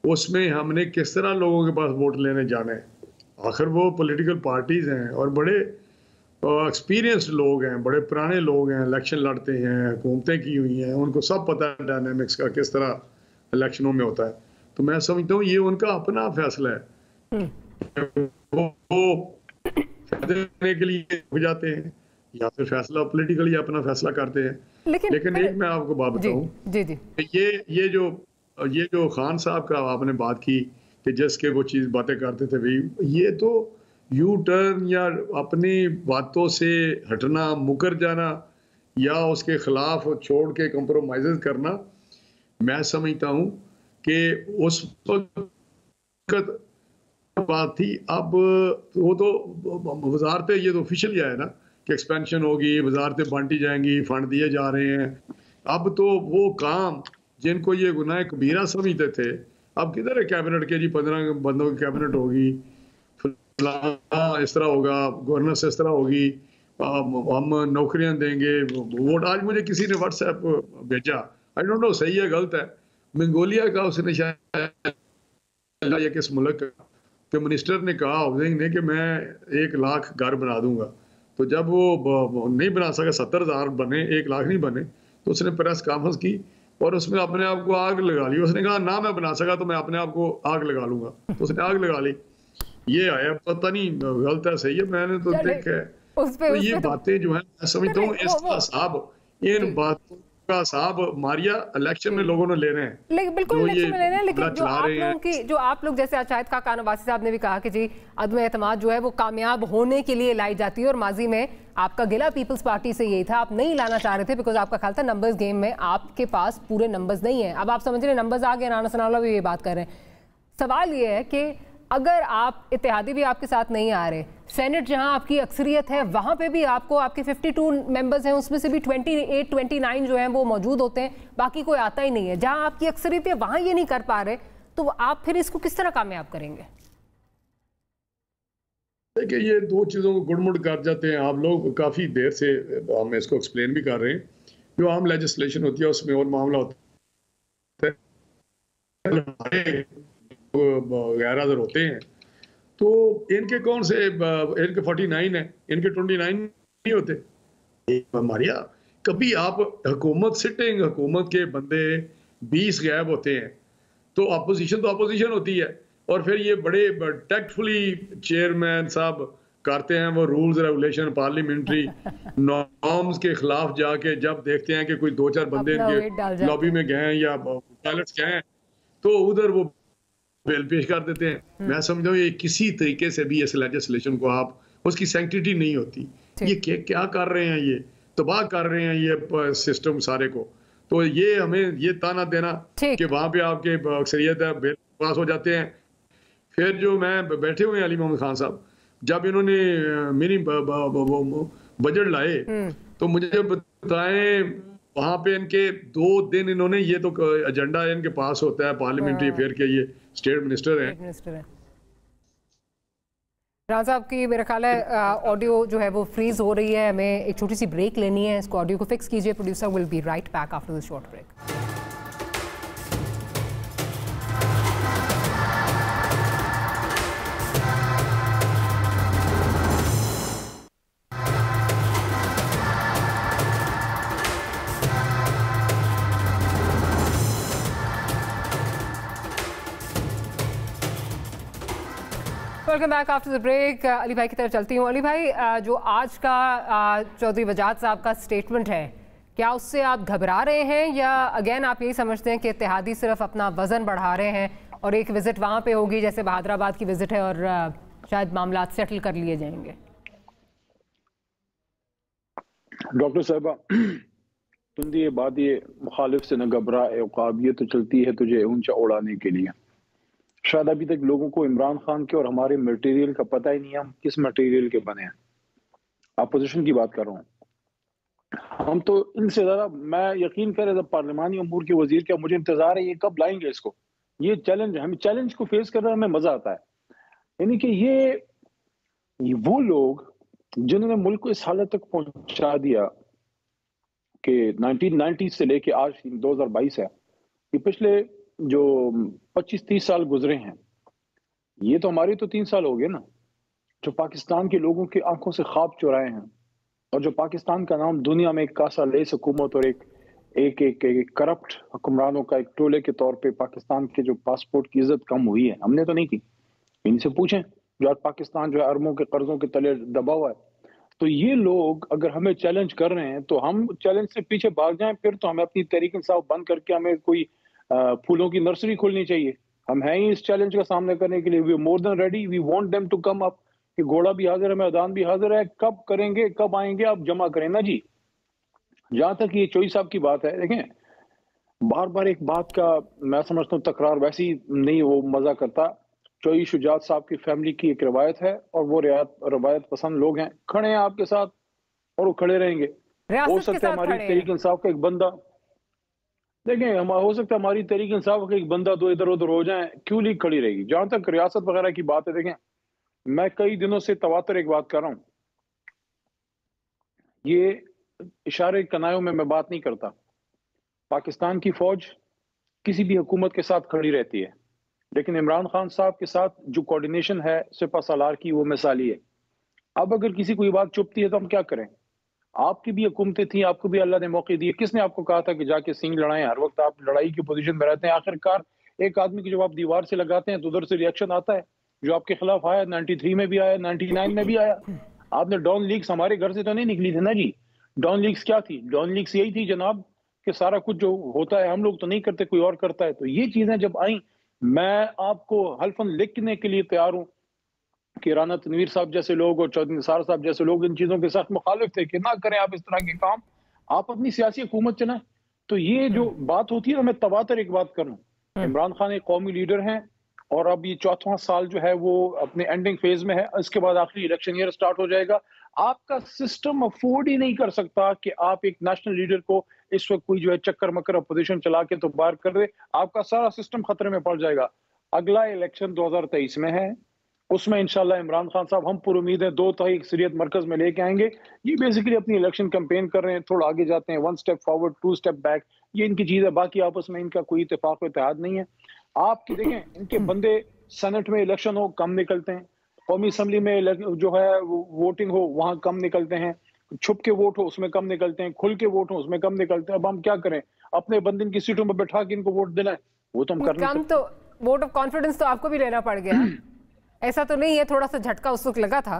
उसमें हमने किस तरह लोगों के पास वोट लेने जाना है। आखिर वो पॉलिटिकल पार्टीज़ हैं और बड़े एक्सपीरियंस्ड लोग हैं, बड़े पुराने लोग हैं, इलेक्शन लड़ते हैं, हुकूमतें की हुई हैं, उनको सब पता है डायनामिक्स का किस तरह इलेक्शनों में होता है। तो मैं समझता हूँ ये उनका अपना फैसला है, वो फैसले देने के लिए हो जाते हैं या फिर फैसला पॉलिटिकली अपना फैसला करते हैं। लेकिन एक मैं आपको बात बताऊँ, ये जो खान साहब का आपने बात की कि जिसके वो चीज़ बातें करते थे भाई, ये तो यू टर्न या अपनी बातों से हटना, मुकर जाना या उसके खिलाफ छोड़ के कंप्रोमाइज़ करना, मैं समझता हूँ कि उस वक्त बात थी। अब वो तो वजारतें, ये तो ऑफिशियल है ना कि एक्सपेंशन होगी, वजारतें बांटी जाएंगी, फंड दिए जा रहे हैं। अब तो वो काम जिनको ये गुनाह कबीरा समझते थे, अब किधर है कैबिनेट के जी 15 बंदों की कैबिनेट होगी, इस तरह होगा, गवर्नेंस इस तरह होगी, हम नौकरियां देंगे, वोट। आज मुझे किसी ने व्हाट्सएप भेजा, आई डोंट नो सही है गलत है, मंगोलिया का उसने शायद या किस मुल्क के मिनिस्टर ने कहा हाउसिंग ने कि मैं 1 लाख घर बना दूंगा। तो जब वो नहीं बना सका, 70,000 बने, 1 लाख नहीं बने, तो उसने प्रेस कॉन्फ्रेंस की और उसमें अपने आप को आग लगा ली। उसने कहा ना मैं बना सका तो मैं अपने आप को आग लगा लूंगा, तो उसने आग लगा ली। ये आया, पता नहीं गलत है सही है, मैंने तो देखा है। तो ये बातें जो है मैं समझता हूँ इसका साहब, इन बातों का साहब मारिया इलेक्शन में लोगों ने लेने हैं, लेकिन बिल्कुल इलेक्शन में लेने हैं। लेकिन जो आप लोग जैसे शायद का कानवासी साहब ने भी कहा कि जी अदम एतमाद जो है वो कामयाब होने के लिए लाई जाती है, और माजी में आपका गिला पीपल्स पार्टी से यही था, आप नहीं लाना चाह रहे थे बिकॉज आपका ख्याल था नंबर्स गेम में आपके पास पूरे नंबर्स नहीं है। अब आप समझ रहे नंबर्स आ गए, राना सनाउल्लाह भी ये बात कर रहे हैं। सवाल ये है कि अगर आप इत्तेहादी भी आपके साथ नहीं आ रहे, सेनेट जहां आपकी अक्सरियत है वहां पे भी आपको आपके 52 मेंबर्स हैं, उसमें से भी 28-29 जो हैं वो मौजूद होते हैं, बाकी कोई आता ही नहीं है। जहां आपकी अक्सरियत है वहां ये नहीं कर पा रहे, तो आप फिर इसको किस तरह कामयाब करेंगे? देखिए ये दो चीज़ों को गुड़मुड़ कर जाते हैं आप लोग। काफ़ी देर से हम इसको एक्सप्लेन भी कर रहे हैं। जो आम लेजिस्लेशन होती है उसमें और मामला होता है, गैर हाजिर होते हैं, तो इनके कौन से, इनके 49 है, इनके 29 नहीं होते। मारिया कभी आप हुकूमत, सिटिंग हुकूमत के बंदे 20 गायब होते हैं, तो अपोजिशन होती है, और फिर ये बड़े टैक्टफुली चेयरमैन साहब करते हैं वो रूल्स रेगुलेशन पार्लियामेंट्री नॉर्म्स के खिलाफ जाके, जब देखते हैं कि कोई 2-4 बंदे इनके लॉबी में गए हैं या बैलेट्स गए हैं, तो उधर वो बिल पेश कर देते हैं। मैं समझता हूँ ये किसी तरीके से भी इस लेजिस्लेशन को आप, उसकी सैंक्टिटी नहीं होती। ये क्या कर रहे हैं, ये तबाह कर रहे हैं ये सिस्टम सारे को। तो ये हमें ये ताना देना कि वहां पे आपके अक्सरियत है, बिल पास हो जाते हैं, फिर जो मैं बैठे हुए हैं अली मोहम्मद खान साहब, जब इन्होंने मिनी बजट लाए तो मुझे बताएं वहां पे इनके 2 दिन इन्होंने, ये तो एजेंडा इनके पास होता है पार्लियामेंट्री अफेयर के, ये स्टेट मिनिस्टर हैं। राना साहब की मेरा ख्याल है ऑडियो जो है वो फ्रीज हो रही है, हमें एक छोटी सी ब्रेक लेनी है, इसको ऑडियो को फिक्स कीजिए। Producer will be right back after this short break. Welcome back after the break. Ali भाई की तरफ चलती हूँ। अली भाई, जो आज का चौधरी वजाहत साहब का स्टेटमेंट है, क्या उससे आप घबरा रहे हैं या अगेन आप यही समझते हैं कि इत्तेहादी सिर्फ अपना वजन बढ़ा रहे हैं और एक विजिट वहाँ पे होगी जैसे बहादुराबाद की विजिट है और शायद मामला सेटल कर लिए जाएंगे? डॉक्टर साहबा, तुम ये बात, ये मुखालिफ से न घबरा, काबिलियत तो चलती है तुझे ऊंचा उड़ाने के लिए। शायद अभी तक लोगों को इमरान खान के और हमारे मटेरियल का पता ही नहीं है, हम किस मटेरियल के बने हैं। अपोजिशन की बात कर रहा हूँ। हम तो इनसे ज्यादा, मैं यकीन करें जब पार्लिमानी अमूर के वजीर का मुझे इंतजार है, ये कब लाएंगे इसको, ये चैलेंज, हमें चैलेंज को फेस करने में मजा आता है। यानी कि ये वो लोग जिन्होंने मुल्क को इस हालत तक पहुंचा दिया कि 1990 से लेके आज 2022 है, ये पिछले जो 25-30 साल गुजरे हैं, ये तो हमारे तो 3 साल हो गए ना, जो पाकिस्तान के लोगों की आंखों से ख्वाब चुराए हैं और जो पाकिस्तान का नाम दुनिया में एक कासा लेस हुकूमत और एक करप्ट हुक्मरानों का एक टोले के तौर पे पाकिस्तान के जो पासपोर्ट की इज्जत कम हुई है, हमने तो नहीं की। इनसे पूछें जो आज पाकिस्तान जो है अरबों के कर्जों के तले दबा हुआ है। तो ये लोग अगर हमें चैलेंज कर रहे हैं तो हम चैलेंज से पीछे भाग जाएं, फिर तो हमें अपनी तहरीक इंसाफ बंद करके हमें कोई फूलों की नर्सरी खोलनी चाहिए। हम हैं ही इस चैलेंज का सामना करने के लिए। We more than ready, we want them to come up. कि घोड़ा भी हाजिर है, मैदान भी हाजिर है, कब करेंगे, कब आएंगे, आप जमा करें ना जी। जहां तक ये चोई साहब की बात है, देखें बार बार एक बात का मैं समझता हूँ तकरार वैसी नहीं, वो मजा करता। चोई शुजात साहब की फैमिली की एक रवायत है और वो रवायत पसंद लोग हैं, खड़े हैं आपके साथ और वो खड़े रहेंगे। हो सकता है हमारी तहरीक इंसाफ का एक बंदा, देखें हो सकता है हमारी तहरीक इंसाफ का एक बंदा दो इधर उधर हो जाए, क्यों लीग खड़ी रहेगी। जहां तक रियासत वगैरह की बात है, देखें मैं कई दिनों से तवातर एक बात कर रहा हूं, ये इशारे कनायों में मैं बात नहीं करता। पाकिस्तान की फौज किसी भी हुकूमत के साथ खड़ी रहती है, लेकिन इमरान खान साहब के साथ जो कोऑर्डिनेशन है सिपा सालार की, वो मिसाली है। अब अगर किसी को ये बात चुपती है तो हम क्या करें। आपकी भी हुकूमतें थी, आपको भी अल्लाह ने मौके दिए। किसने आपको कहा था कि जाके सिंह लड़ाएं? हर वक्त आप लड़ाई की पोजीशन में रहते हैं। आखिरकार एक आदमी की जब आप दीवार से लगाते हैं तो उधर से रिएक्शन आता है, जो आपके खिलाफ आया। 93 में भी आया, 99 में भी आया। आपने डॉन लीग्स हमारे घर से तो नहीं निकली थी ना जी। डॉन लीग्स क्या थी? डॉन लीग्स यही थी जनाब कि सारा कुछ जो होता है हम लोग तो नहीं करते, कोई और करता है। तो ये चीजें जब आई, मैं आपको हल्फन लिखने के लिए तैयार हूं कि राना तनवीर साहब जैसे लोग और चौधरी निसार साहब जैसे लोग इन चीजों के साथ मुखालिफ थे कि ना करें आप इस तरह के काम, आप अपनी सियासी हुकूमत चलाएं। तो ये जो बात होती है ना, मैं तवातर एक बात करूं, इमरान खान एक कौमी लीडर हैं और अब ये 4वां साल जो है वो अपने एंडिंग फेज में है। इसके बाद आखिरी इलेक्शन ईयर स्टार्ट हो जाएगा। आपका सिस्टम अफोर्ड ही नहीं कर सकता कि आप एक नेशनल लीडर को इस वक्त कोई जो है चक्कर मक्कर अपोजिशन चला के तो बाहर कर दे। आपका सारा सिस्टम खतरे में पड़ जाएगा। अगला इलेक्शन 2023 में है, उसमें इंशाल्लाह इमरान खान साहब हम पूरी उम्मीद है 2 तिहाई अक्सरियत मरकज में लेके आएंगे। ये बेसिकली अपनी इलेक्शन कैंपेन कर रहे हैं, थोड़ा आगे जाते हैं, 1 स्टेप फॉरवर्ड 2 स्टेप बैक, ये इनकी चीज है। बाकी आपस में इनका कोई इत्तेफाक इत्तेहाद नहीं है। आपकी देखें, इनके बंदे सेनेट में इलेक्शन हो कम निकलते हैं, कौमी असम्बली में जो है वोटिंग हो वहां कम निकलते हैं, छुप के वोट हो उसमें कम निकलते हैं, खुल के वोट हो उसमें कम निकलते हैं। अब हम क्या करें, अपने बंदे की सीटों में बैठा के इनको वोट दिलाएं? वो तो हम कर नहीं सकते। तो वोट ऑफ कॉन्फिडेंस तो आपको भी लेना पड़ गया। ऐसा तो नहीं है, थोड़ा सा झटका उस वक्त लगा था।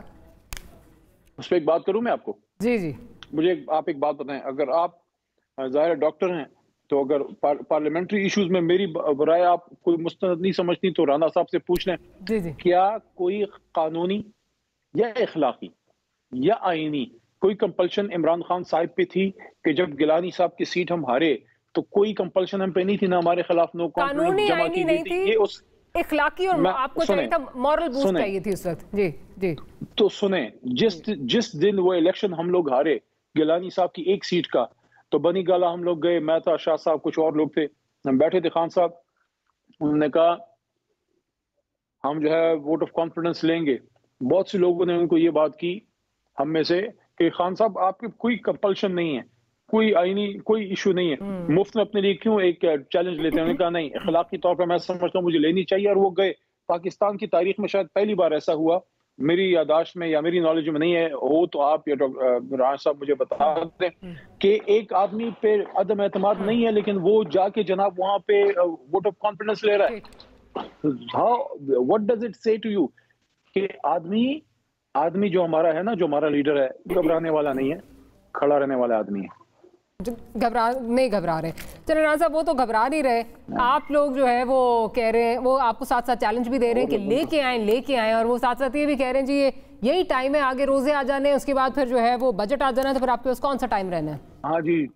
उस पर एक बात करूं मैं आपको? जी जी, मुझे आप एक बात बताएं, अगर आप ज़ाहिर डॉक्टर हैं तो अगर पार्लियामेंट्री इश्यूज में मेरी राय आप कोई मुस्तनद नहीं समझती तो राना साहब से पूछ लें। जी जी, क्या कोई कानूनी या इखलाकी या आईनी कोई कंपल्शन इमरान खान साहब पे थी कि जब गिलानी साहब की सीट हम हारे तो कोई कंपल्शन हम पे नहीं थी ना हमारे खिलाफ नो कॉन्फिडेंस जमा की गई थी? ये इखलाकी और आपको चाहिए था मॉरल बूस्ट चाहिए थी उस वक्त। जी जी। तो सुने, जिस दिन वो इलेक्शन हम लोग हारे गिलानी साहब की एक सीट का, तो बनी गाला हम लोग गए, मैं था, शाह साहब, कुछ और लोग थे, हम बैठे थे, खान साहब, उन्होंने कहा हम जो है वोट ऑफ कॉन्फिडेंस लेंगे। बहुत से लोगों ने उनको ये बात की हम में से कि खान साहब आपके कोई कंपल्शन नहीं है, कोई आईनी कोई इशू नहीं है, मुफ्त में अपने लिए क्यों एक चैलेंज लेते हैं। उन्होंने कहा नहीं, अखलाकी तौर पर मैं समझता हूँ मुझे लेनी चाहिए, और वो गए। पाकिस्तान की तारीख में शायद पहली बार ऐसा हुआ, मेरी यादाश्त में या मेरी नॉलेज में नहीं है, हो तो आप या राज साहब मुझे बता दें कि एक आदमी पे अदम एतमाद नहीं है, लेकिन वो जाके जनाब वहां पे वोट ऑफ कॉन्फिडेंस ले रहा है। व्हाट डज इट से टू यू कि आदमी जो हमारा है ना, जो हमारा लीडर है, घबराने वाला नहीं है, खड़ा रहने वाला आदमी है। नहीं घबरा रहे। चलो राणा साहब, वो तो घबरा नहीं रहे, आप लोग जो है वो कह रहे हैं, वो आपको साथ साथ चैलेंज भी दे रहे हैं कि लेके आए, और वो साथ साथ ये भी कह रहे हैं जी यही टाइम है, आगे रोजे आ जाने, उसके बाद फिर जो है वो बजट आ जाना, तो फिर आपके पास कौन सा टाइम रहना है? हाँ जी।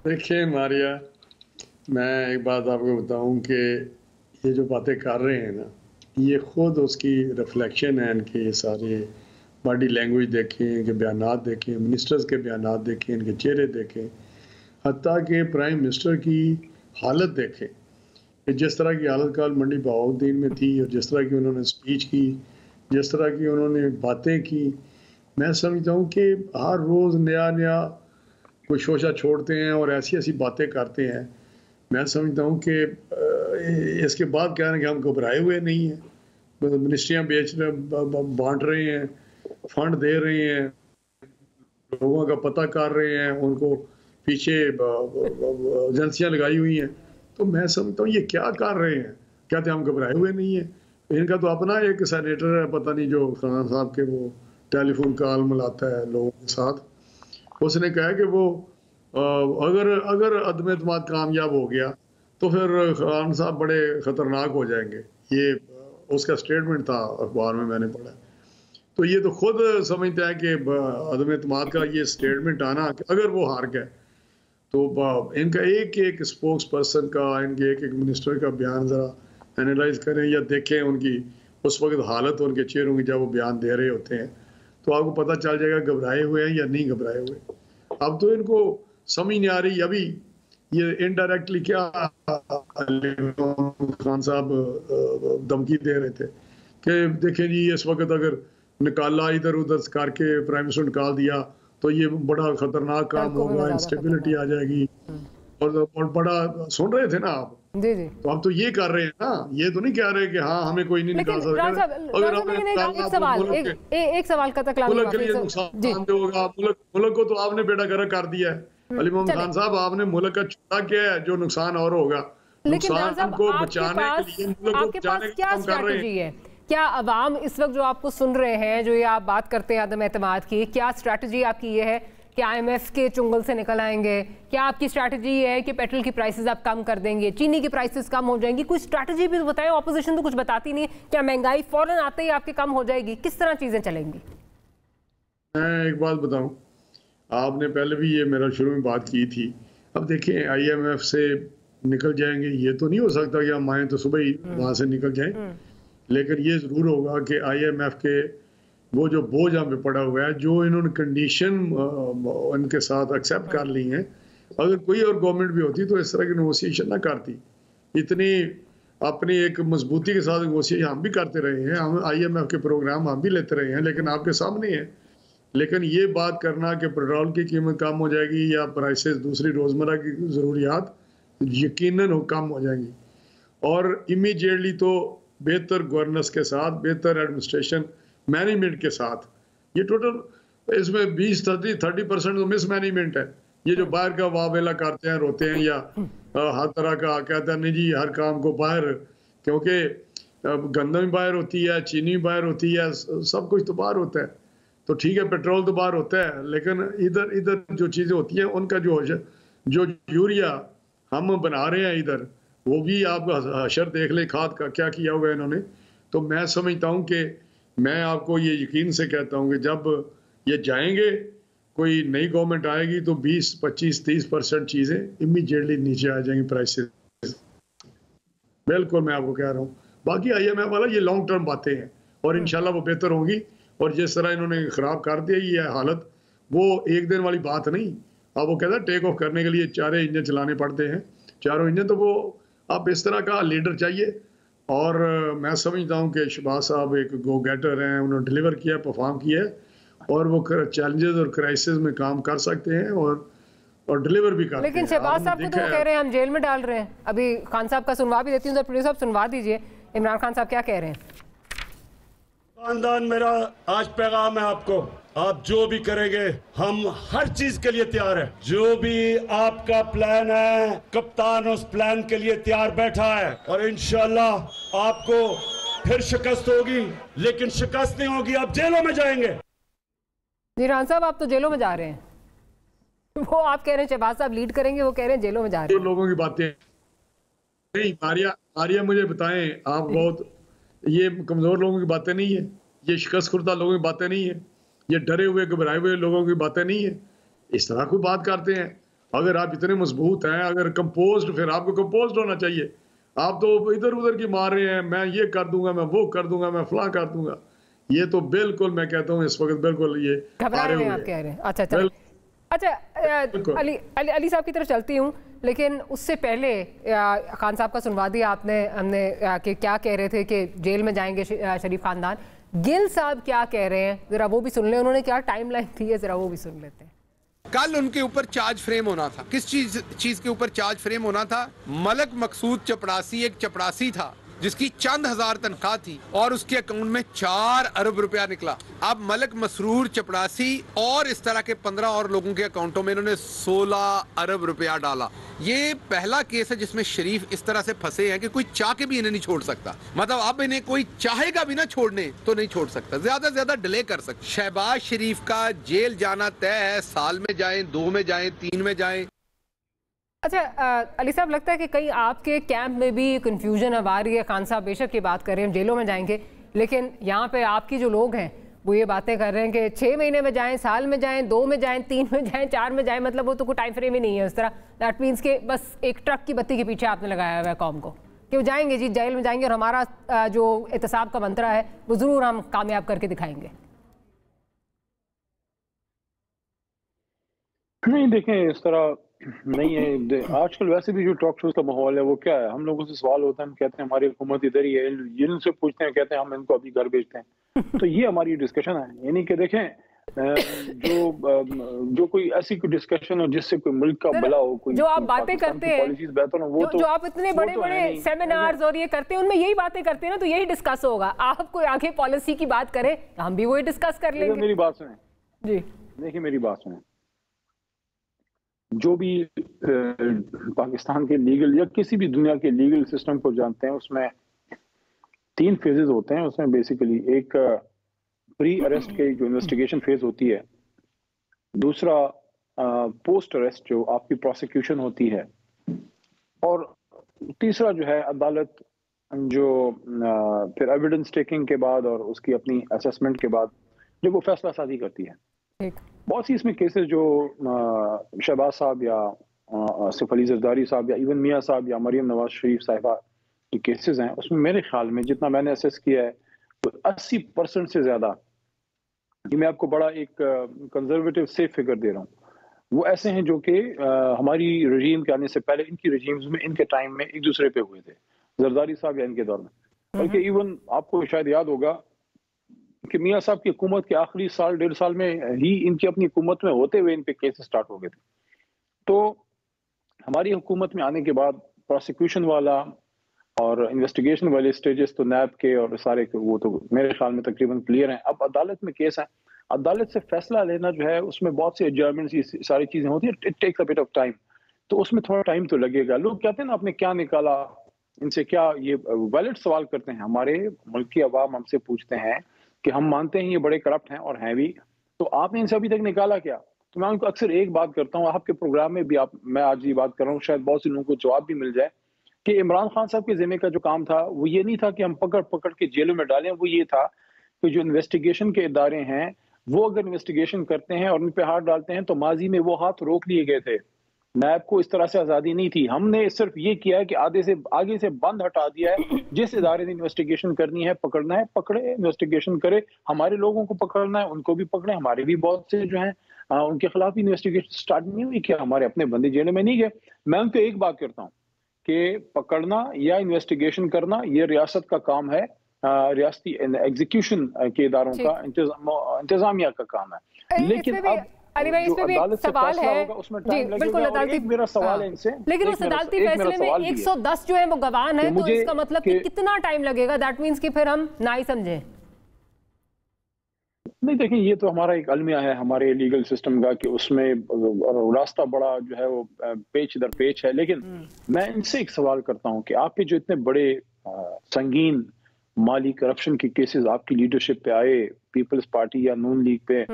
देखिए मारिया, मैं एक बात आपको बताऊं कि ये जो बातें कर रहे हैं ना, ये खुद उसकी रिफ्लेक्शन है, इनके सारे बॉडी लैंग्वेज देखें, इनके बयानात देखें, मिनिस्टर्स के बयानात देखें, इनके चेहरे देखें, हत्ता कि प्राइम मिनिस्टर की हालत देखें कि जिस तरह की हालत कल मंडी बहाउद्दीन में थी, और जिस तरह की उन्होंने स्पीच की, जिस तरह की उन्होंने बातें की। मैं समझता हूँ कि हर रोज़ नया कोई शोशा छोड़ते हैं और ऐसी ऐसी बातें करते हैं। मैं समझता हूँ कि इसके बाद कह रहे हैं कि हम घबराए हुए नहीं हैं, मिनिस्ट्रियाँ बेच रहे, बांट रहे हैं, फंड दे रहे हैं, लोगों का पता कर रहे हैं, उनको पीछे एजेंसियां लगाई हुई हैं। तो मैं समझता हूँ ये क्या कर रहे हैं, कहते हम घबराए हुए नहीं हैं। इनका तो अपना एक सेनेटर है, पता नहीं, जो खान साहब के वो टेलीफोन कॉल मिलाता है लोगों के साथ, उसने कहा कि वो अगर अदम एतमाद कामयाब हो गया तो फिर खान साहब बड़े खतरनाक हो जाएंगे। ये उसका स्टेटमेंट था, अखबार में मैंने पढ़ा। तो ये तो खुद समझता है कि अदम एतमाद का ये स्टेटमेंट आना, अगर वो हार गए तो इनका एक स्पोक्स पर्सन का, इनके एक मिनिस्टर का बयान ज़रा एनालाइज करें या देखें उनकी उस वक्त हालत, उनके चेहरों की जब वो बयान दे रहे होते हैं, तो आपको पता चल जाएगा घबराए हुए हैं या नहीं घबराए हुए। अब तो इनको समझ नहीं आ रही, अभी ये इनडायरेक्टली क्या खान साहब धमकी दे रहे थे कि देखें जी, इस वक्त अगर निकाला इधर उधर करके प्राइम मिनिस्टर निकाल दिया तो ये बड़ा खतरनाक काम होगा, इंस्टेबिलिटी आ जाएगी, और बड़ा सुन रहे थे ना आप। जी जी। तो हम तो ये कर रहे हैं ना, ये तो नहीं कह रहे कि हाँ हमें कोई नहीं निकाल सकता। एक सवाल का मुल्क के लिए नुकसान होगा, मुल्क को तो आपने बेड़ा गर्क कर दिया है। अली मोहम्मद खान साहब, आपने मुल्क का छुड़ा किया है, जो नुकसान और होगा। नुकसान को बचाने के लिए मुल्क को बचाने का काम कर रहे हैं। क्या अवाम इस वक्त जो आपको सुन रहे हैं, जो ये आप बात करते हैं अदम एतमाद की, क्या स्ट्रैटेजी आपकी ये है कि IMF के चुंगल से निकल आएंगे? क्या आपकी स्ट्रैटेजी ये है कि पेट्रोल की प्राइसेस आप कम कर देंगे, चीनी की प्राइसेस कम हो जाएंगी? कुछ स्ट्रैटेजी भी बताएं, ऑपोजिशन तो कुछ बताती नहीं। क्या महंगाई फौरन आते ही आपके कम हो जाएगी? किस तरह चीजें चलेंगी? मैं एक बात बताऊं, आपने पहले भी ये मेरा शुरू में बात की थी। अब देखें, IMF से निकल जाएंगे, ये तो नहीं हो सकता कि हम आए तो सुबह ही वहां से निकल जाएं, लेकिन ये जरूर होगा कि IMF के वो जो बोझ हम पे पड़ा हुआ है, जो इन्होंने कंडीशन उनके साथ एक्सेप्ट कर ली हैं, अगर कोई और गवर्नमेंट भी होती तो इस तरह की नेगोशिएशन ना करती। इतनी अपनी एक मजबूती के साथ नेगोशिएशन हम भी करते रहे हैं, हम IMF के प्रोग्राम हम भी लेते रहे हैं, लेकिन आपके सामने है। लेकिन ये बात करना कि पेट्रोल की कीमत कम हो जाएगी या प्राइसेस दूसरी रोज़मर्रा की ज़रूरियात यकीनन कम हो जाएंगी, और इमीडिएटली तो बेहतर गवर्नेंस के साथ, बेहतर एडमिनिस्ट्रेशन मैनेजमेंट के साथ, ये टोटल इसमें 20-30% तो मिस मैनेजमेंट है। ये जो बाहर का वावेला करते हैं, रोते हैं, या हर तरह का कहते हैं नहीं जी हर काम को बाहर, क्योंकि गंदम भी बाहर होती है, चीनी भी बाहर होती है, सब कुछ तो बाहर होता है। तो ठीक है, पेट्रोल तो बाहर होता है, लेकिन इधर जो चीज़ें होती हैं उनका जो यूरिया हम बना रहे हैं इधर, वो भी आप हशर देख ले, खाद का क्या किया हुआ है इन्होंने। तो मैं समझता हूँ कि मैं आपको ये यकीन से कहता हूँ कि जब ये जाएंगे, कोई नई गवर्नमेंट आएगी तो 20-25-30% चीज़ें इमीडिएटली नीचे आ जाएंगी प्राइसेस। बिल्कुल मैं आपको कह रहा हूँ। बाकी IMF वाला ये लॉन्ग टर्म बातें हैं और इंशाल्लाह वो बेहतर होंगी। और जिस तरह इन्होंने खराब कर दिया ये हालत, वो एक दिन वाली बात नहीं। अब वो कहता है टेक ऑफ करने के लिए 4 इंजन चलाने पड़ते हैं, 4 इंजन। तो वो अब इस तरह का लीडर चाहिए। और मैं समझता हूँ कि शहबाज साहब एक गो गेटर हैं, उन्होंने डिलीवर किया, परफॉर्म किया और वो चैलेंजेस और क्राइसिस में काम कर सकते हैं और डिलीवर भी करते हैं। लेकिन शहबाज साहब को तो वो कह रहे हैं हम जेल में डाल रहे हैं। अभी खान साहब का सुनवा भी देती हूँ, तो प्लीज साहब सुनवा दीजिए। इमरान खान साहब क्या कह रहे हैं? खानदान, मेरा आज पैगाम है आपको, आप जो भी करेंगे हम हर चीज के लिए तैयार है। जो भी आपका प्लान है, कप्तान उस प्लान के लिए तैयार बैठा है और इंशाल्लाह आपको फिर शिकस्त होगी, लेकिन शिकस्त नहीं होगी, आप जेलों में जाएंगे। जी रान साहब, आप तो जेलों में जा रहे हैं। वो आप कह रहे हैं शहबाज साहब लीड करेंगे, वो कह रहे हैं जेलों में जा रहे हैं। लोगों की बातें नहीं। आर्या मुझे बताएं, आप बहुत ये कमजोर लोगों की बातें नहीं है, ये शिकस्त खुर्दा लोगों की बातें नहीं है, ये डरे हुए घबराए हुए लोगों की बातें नहीं है। इस तरह कोई बात करते हैं? अगर आप इतने मजबूत हैं, अगर कंपोज्ड, फिर आपको कंपोज्ड होना चाहिए। आप तो इधर उधर की मार रहे हैं, मैं ये कर दूंगा, मैं वो कर दूंगा, मैं फलां कर दूंगा। ये तो बिल्कुल मैं कहता हूँ इस वक्त बिल्कुल ये घबरा रहे हैं आप कह रहे हैं। अच्छा, अली साहब की तरफ चलती हूँ, लेकिन उससे पहले खान साहब का सुनवा दिया हमने कि क्या कह रहे थे कि जेल में जाएंगे शरीफ खानदान। गिल साहब क्या कह रहे हैं, जरा वो भी सुन लें। उन्होंने क्या टाइमलाइन दी है, जरा वो भी सुन लेते हैं। कल उनके ऊपर चार्ज फ्रेम होना था। किस चीज के ऊपर चार्ज फ्रेम होना था? मलक मकसूद चपड़ासी एक चपड़ासी था जिसकी चंद हजार तनख्वाह थी और उसके अकाउंट में 4 अरब रुपया निकला। अब मलक मसरूर चपड़ासी और इस तरह के 15 और लोगों के अकाउंटों में इन्होंने 16 अरब रुपया डाला। ये पहला केस है जिसमें शरीफ इस तरह से फंसे हैं कि कोई चाह के भी इन्हें नहीं छोड़ सकता। मतलब अब इन्हें कोई चाहेगा भी ना छोड़ने तो नहीं छोड़ सकता, ज्यादा से ज्यादा डिले कर सकता। शहबाज शरीफ का जेल जाना तय है। साल में जाएं, 2 में जाएं, 3 में जाएं। अच्छा अली साहब, लगता है कि कहीं आपके कैंप में भी कंफ्यूजन अब आ रही है। खान साहब बेशक की बात कर रहे हैं जेलों में जाएंगे, लेकिन यहाँ पे आपकी जो लोग हैं वो ये बातें कर रहे हैं कि 6 महीने में जाएं, साल में जाएं, 2 में जाएं, 3 में जाएं, 4 में जाएं। मतलब वो तो कोई टाइम फ्रेम ही नहीं है उस तरह। दैट मीन्स के बस एक ट्रक की बत्ती के पीछे आपने लगाया हुआ है कौम को कि वो जाएंगे जी, जेल में जाएंगे और हमारा जो एहतसाब का मंत्रा है वो ज़रूर हम कामयाब करके दिखाएंगे। नहीं, देखें इस तरह नहीं है। आजकल वैसे भी जो टॉक शोज का माहौल है वो क्या है, हम लोगों से सवाल होता है, हम कहते हैं हमारी हुकूमत इधर ही है, इनसे पूछते हैं, कहते हैं हम इनको अभी घर भेजते हैं। तो ये हमारी डिस्कशन है। यानी कि देखें जो कोई ऐसी कोई डिस्कशन हो जिससे कोई मुल्क का भला हो, कोई जो आप बातें करते हैं, पॉलिसीज बेहतर हो, वो तो जो आप इतने बड़े बड़े सेमिनार्स और ये करते हैं, उनमें यही बातें करते हैं ना, तो यही डिस्कस होगा। आप कोई आगे पॉलिसी की बात करें, हम भी वही डिस्कस कर लेंगे। मेरी बात सुने जी, देखिए मेरी बात सुने। जो भी पाकिस्तान के लीगल या किसी भी दुनिया के लीगल सिस्टम को जानते हैं, उसमें 3 फेजेस होते हैं। उसमें बेसिकली एक प्री अरेस्ट के जो इन्वेस्टिगेशन फेज होती है, दूसरा पोस्ट अरेस्ट जो आपकी प्रोसिक्यूशन होती है, और तीसरा जो है अदालत जो फिर एविडेंस टेकिंग के बाद और उसकी अपनी असेसमेंट के बाद जो वो फैसला साजी करती है। बहुत सी इसमें केसेस जो शहबाज साहब या सिफ अली जरदारी साहब या इवन मियाँ साहब या मरियम नवाज शरीफ साहिबा के केसेस हैं, उसमें मेरे ख्याल में जितना मैंने असेस किया है तो 80% से ज़्यादा, ये मैं आपको बड़ा एक कंजर्वेटिव सेफ फिगर दे रहा हूँ, वो ऐसे हैं जो कि हमारी रजीम के आने से पहले इनकी रजीम्स में, इनके टाइम में एक दूसरे पे हुए थे, जरदारी साहब या इनके दौर में। बल्कि इवन आपको शायद याद होगा कि मियाँ साहब की हुकूमत के आखिरी साल 1.5 साल में ही इनकी अपनी हुकूमत में होते हुए इन पे केस स्टार्ट हो गए थे। तो हमारी हुकूमत में आने के बाद प्रोसिक्यूशन वाला और इन्वेस्टिगेशन वाले स्टेजेस तो नैब के और सारे के वो तो मेरे ख्याल में तकरीबन क्लियर हैं। अब अदालत में केस है, अदालत से फैसला लेना जो है उसमें बहुत सी एडजर्नमेंट्स, सारी चीजें होती है, it takes a bit of time. तो उसमें थोड़ा टाइम तो लगेगा। लोग कहते हैं ना आपने क्या निकाला, इनसे क्या ये वैलिड सवाल करते हैं। हमारे मुल्क की अवाम हमसे पूछते हैं कि हम मानते हैं ये बड़े करप्ट हैं और हैं भी, तो आपने इनसे अभी तक निकाला क्या? तो मैं उनको अक्सर एक बात करता हूँ, आपके प्रोग्राम में भी मैं आज ये बात कर रहा हूँ, शायद बहुत से लोगों को जवाब भी मिल जाए कि इमरान खान साहब के जिम्मे का जो काम था वो ये नहीं था कि हम पकड़ पकड़ के जेलों में डालें, वो ये था कि जो इन्वेस्टिगेशन के इदारे हैं वो अगर इन्वेस्टिगेशन करते हैं और उन पे हाथ डालते हैं तो माजी में वो हाथ रोक लिए गए थे। नैब को इस तरह से आज़ादी नहीं थी। हमने सिर्फ ये किया है कि आगे से बंद हटा दिया है। जिस इदारे ने इन्वेस्टिगेशन करनी है, पकड़ना है, पकड़े, इन्वेस्टिगेशन करे। हमारे लोगों को पकड़ना है, उनको भी पकड़े। हमारे भी बहुत से जो हैं उनके खिलाफ इन्वेस्टिगेशन स्टार्ट नहीं हुई, क्या हमारे अपने बंदे जेल में नहीं गए। मैं उनको एक बात करता हूँ कि पकड़ना या इन्वेस्टिगेशन करना ये रियासत का काम है, रियासती एग्जीक्यूशन के इदारों का, इंतजामिया का काम है। लेकिन अब अली भाई, इसमें भी एक सवाल है जी, बिल्कुल अदालती, मेरा सवाल है इनसे, लेकिन उस अदालती फैसले में 110 जो है वो गवाह है, तो इसका मतलब कि कितना टाइम लगेगा? दैट मींस कि फिर हम ना ही समझें। नहीं, देखिए, ये तो हमारा एक अलमिया है हमारे लीगल सिस्टम का कि उसमें रास्ता बड़ा जो है वो पेच दर पेच है। लेकिन मैं इनसे एक सवाल करता हूं कि आपके जो इतने बड़े संगीन माली करप्शन के केसेस आपकी लीडरशिप पे आए, पीपल्स पार्टी या नून लीग पे,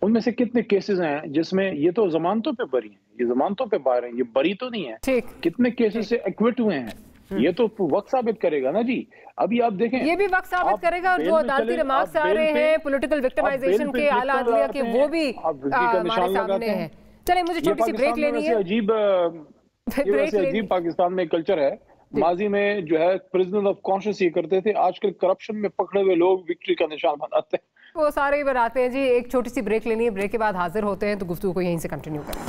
उनमें से कितने केसेस हैं जिसमें ये तो जमानतों पे बरी हैं, ये जमानतों पे बाहर हैं, ये बरी तो नहीं है। कितने केसेस से एक्विट हुए हैं, ये तो वक्त साबित करेगा ना जी। अभी आप देखें, ये भी वक्त साबित करेगा। और जो अदालती रिमार्क्स आ रहे हैं पॉलिटिकल विक्टिमाइजेशन के, आला अदलिया के, वो भी हमारे सामने हैं। चलिए, मुझे छोटी सी ब्रेक लेनी है। अजीब पाकिस्तान में कल्चर है। माजी में जो है प्रिजनर ऑफ कॉन्शियस ये करते थे, आजकल करप्शन में पकड़े हुए लोग विक्ट्री का निशान बनाते हैं। वो सारे ही बनाते हैं जी। एक छोटी सी ब्रेक लेनी है, ब्रेक के बाद हाजिर होते हैं, तो गुफ्तगू को यहीं से कंटिन्यू करें।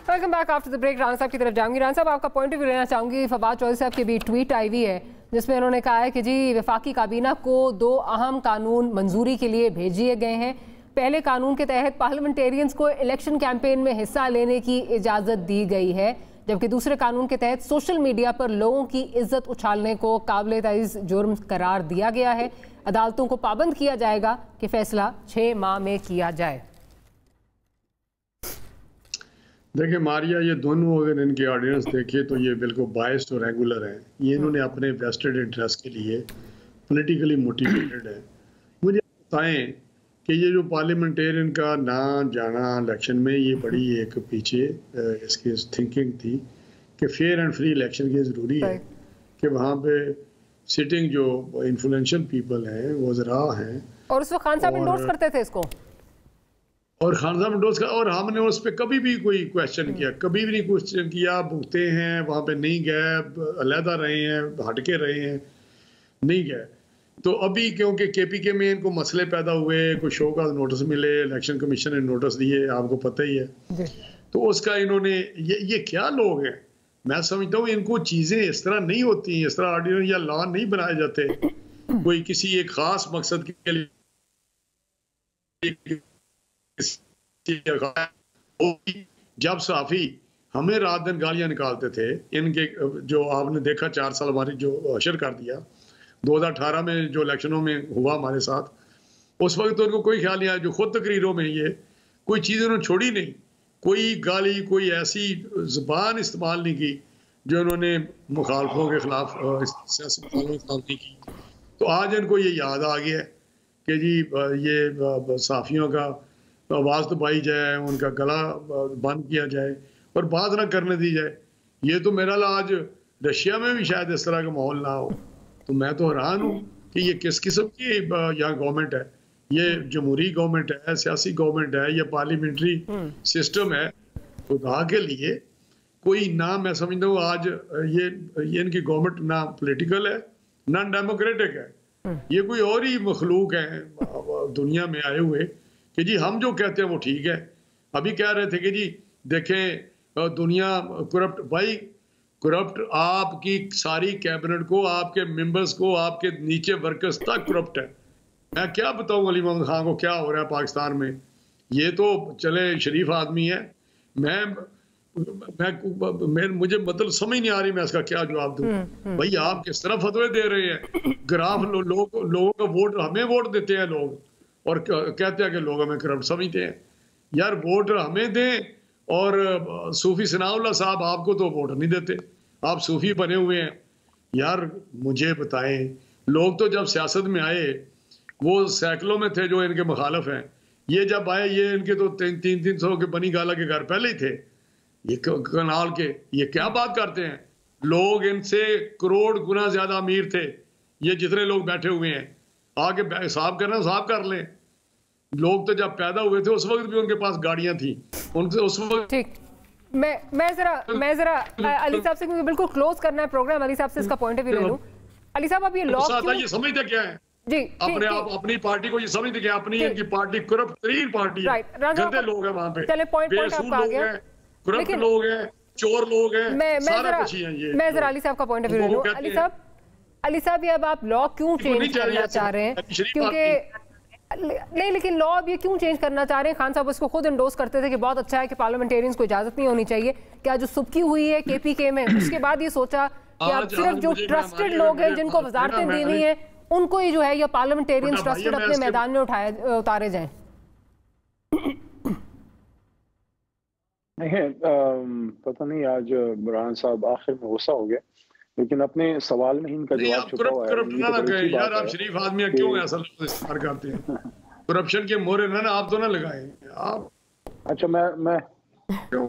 Welcome back after the break. Rana साहब की तरफ जाऊंगी। राना साहब, आपका पॉइंट ऑफ व्यू लेना चाहूंगी। फवाद चौधरी साहब की भी ट्वीट आई हुई है जिसमें उन्होंने कहा है कि जी वफाकी काबीना को 2 अहम कानून मंजूरी के लिए भेजे गए हैं। पहले कानून के तहत पार्लियामेंटेरियंस को इलेक्शन कैंपेन में हिस्सा लेने की इजाज़त दी गई है, जबकि दूसरे कानून के तहत सोशल मीडिया पर लोगों की इज्जत उछालने को काबिल-ए-तारीज़ जुर्म करार दिया गया है। अदालतों को पाबंद किया जाएगा कि फैसला 6 माह में किया जाए। देखिए मारिया, ये दोनों अगर इनके ऑर्डिनेंस देखे तो ये बिल्कुल बायस्ड और रेगुलर हैं। ये इन्होंने अपने वेस्टेड इंटरेस्ट के लिए पॉलिटिकली मोटिवेटेड है। मुझे बताएं कि ये जो पार्लियामेंटेरियन का ना जाना इलेक्शन में, ये बड़ी एक पीछे इसकी थिंकिंग थी कि फेयर एंड फ्री इलेक्शन की ज़रूरी है कि वहाँ पे सिटिंग जो इन्फ्लुएंशियल पीपल हैं, वज़रा हैं, और उस वक्त खान साहब इंडोर्स करते थे इसको, और खान साहब इंडोर्स का, और हमने उस पर कभी भी कोई क्वेश्चन किया, कभी भी नहीं क्वेश्चन किया। भुगते हैं, वहाँ पे नहीं गए, अलहदा रहे हैं, हटके रहे हैं, नहीं गए। तो अभी क्योंकि KPK में इनको मसले पैदा हुए, कोई शो का नोटिस मिले, इलेक्शन कमीशन ने नोटिस दिए, आपको पता ही है, तो उसका इन्होंने ये क्या लोग हैं। मैं समझता हूँ इनको चीज़ें इस तरह नहीं होती, इस तरह ऑर्डिनरी या लॉ नहीं बनाए जाते कोई किसी एक खास मकसद के लिए। जब सहाफ़ी हमें रात दिन गालियां निकालते थे, इनके जो आपने देखा 4 साल हमारी जो अशर कर दिया 2018 में जो इलेक्शनों में हुआ हमारे साथ, उस वक्त तो उनको कोई ख्याल नहीं आया। जो खुद तकरीरों में ये कोई चीज़ उन्होंने छोड़ी नहीं, कोई गाली, कोई ऐसी ज़बान इस्तेमाल नहीं की जो उन्होंने मुखालफों के खिलाफ, सियासी के खिलाफ नहीं की। तो आज इनको ये याद आ गया कि जी ये सहाफ़ियों का आवाज़ दबाई जाए, उनका गला बंद किया जाए और बात ना करने दी जाए। ये तो मेरा आज रशिया में भी शायद इस तरह का माहौल ना हो। तो मैं तो हैरान हूँ कि ये किस किस्म की यहाँ गवर्नमेंट है। ये जमहूरी गवर्नमेंट है, सियासी गवर्नमेंट है, ये पार्लियामेंट्री सिस्टम है। खुदा के लिए कोई ना, मैं समझता हूँ आज ये इनकी गवर्नमेंट ना पॉलिटिकल है ना डेमोक्रेटिक है। ये कोई और ही मखलूक है दुनिया में आए हुए कि जी हम जो कहते हैं वो ठीक है। अभी कह रहे थे कि जी देखें दुनिया करप्ट, भाई करप्ट आपकी सारी कैबिनेट को, आपके मेंबर्स को, आपके नीचे वर्कर्स तक करप्ट है। मैं क्या बताऊं अली मोहम्मद खान को क्या हो रहा है पाकिस्तान में। ये तो चले शरीफ आदमी है, मुझे मतलब समझ नहीं आ रही मैं इसका क्या जवाब दूं। भाई आप किस तरह फतवे दे रहे हैं। ग्राफ लोगों का वोट, हमें वोट देते हैं लोग और कहते हैं कि लोग हमें करप्ट समझते हैं। यार वोट हमें दें और सूफी सनाउल्लाह साहब आपको तो वोट नहीं देते, आप सूफी बने हुए हैं। यार मुझे बताएं, लोग तो जब सियासत में आए, वो सैकड़ों में थे जो इनके मुखालफ हैं। ये जब आए, ये इनके तो 300 के बनी गाला के घर पहले ही थे, ये कनाल के। ये क्या बात करते हैं, लोग इनसे करोड़ गुना ज्यादा अमीर थे। ये जितने लोग बैठे हुए हैं, आगे हिसाब करना, हिसाब कर लें। लोग तो जब पैदा हुए थे उस वक्त भी उनके पास गाड़ियां थी, उनसे उस वक्त। ठीक, मैं जरा अली साहब से, क्योंकि बिल्कुल क्लोज करना है प्रोग्राम, अली साहब से इसका पॉइंट ऑफ व्यू ले लूं। अली साहब, आप ये लॉ ये समझते क्या है जी, अपने आप अपनी पार्टी को ये समझते क्या, अपनी इनकी पार्टी करप्ट तरीन पार्टी है, गंदे लोग हैं वहां पे, चले पॉइंट आपका आ गया, करप्ट लोग हैं, चोर लोग हैं, सारा कुछ ही है ये। मैं जरा अली साहब का पॉइंट ऑफ व्यू ले लूं। अली साहब, ये अब आप लॉ क्यों चेंज करना चाह रहे हैं? क्योंकि नहीं, लेकिन लॉ अब ये क्यों चेंज करना चाह रहे हैं? खान साहब उसको खुद एंडोर्स करते थे कि बहुत अच्छा है कि पार्लियामेंटेरियंस को इजाजत नहीं होनी चाहिए। क्या जो सुबकी हुई है केपीके में, उसके बाद ये सोचा कि अब सिर्फ जो ट्रस्टेड लोग हैं, जिनको वजारतें दी हुई हैं, उनको ही जो है या पार्लियामेंटेरियंस ट्रस्टेड अपने मैदान में उतारे जाएं? पता नहीं आज बुरहान साहब आखिर में गुस्सा हो गया, लेकिन अपने सवाल में ही इनका जवाब छुपा हुआ है। यार आप शरीफ आदमी क्यों ऐसा इस्तेमाल करते हैं? करप्शन के मोहरे ना आप तो ना लगाए आप। अच्छा मैं बात करूं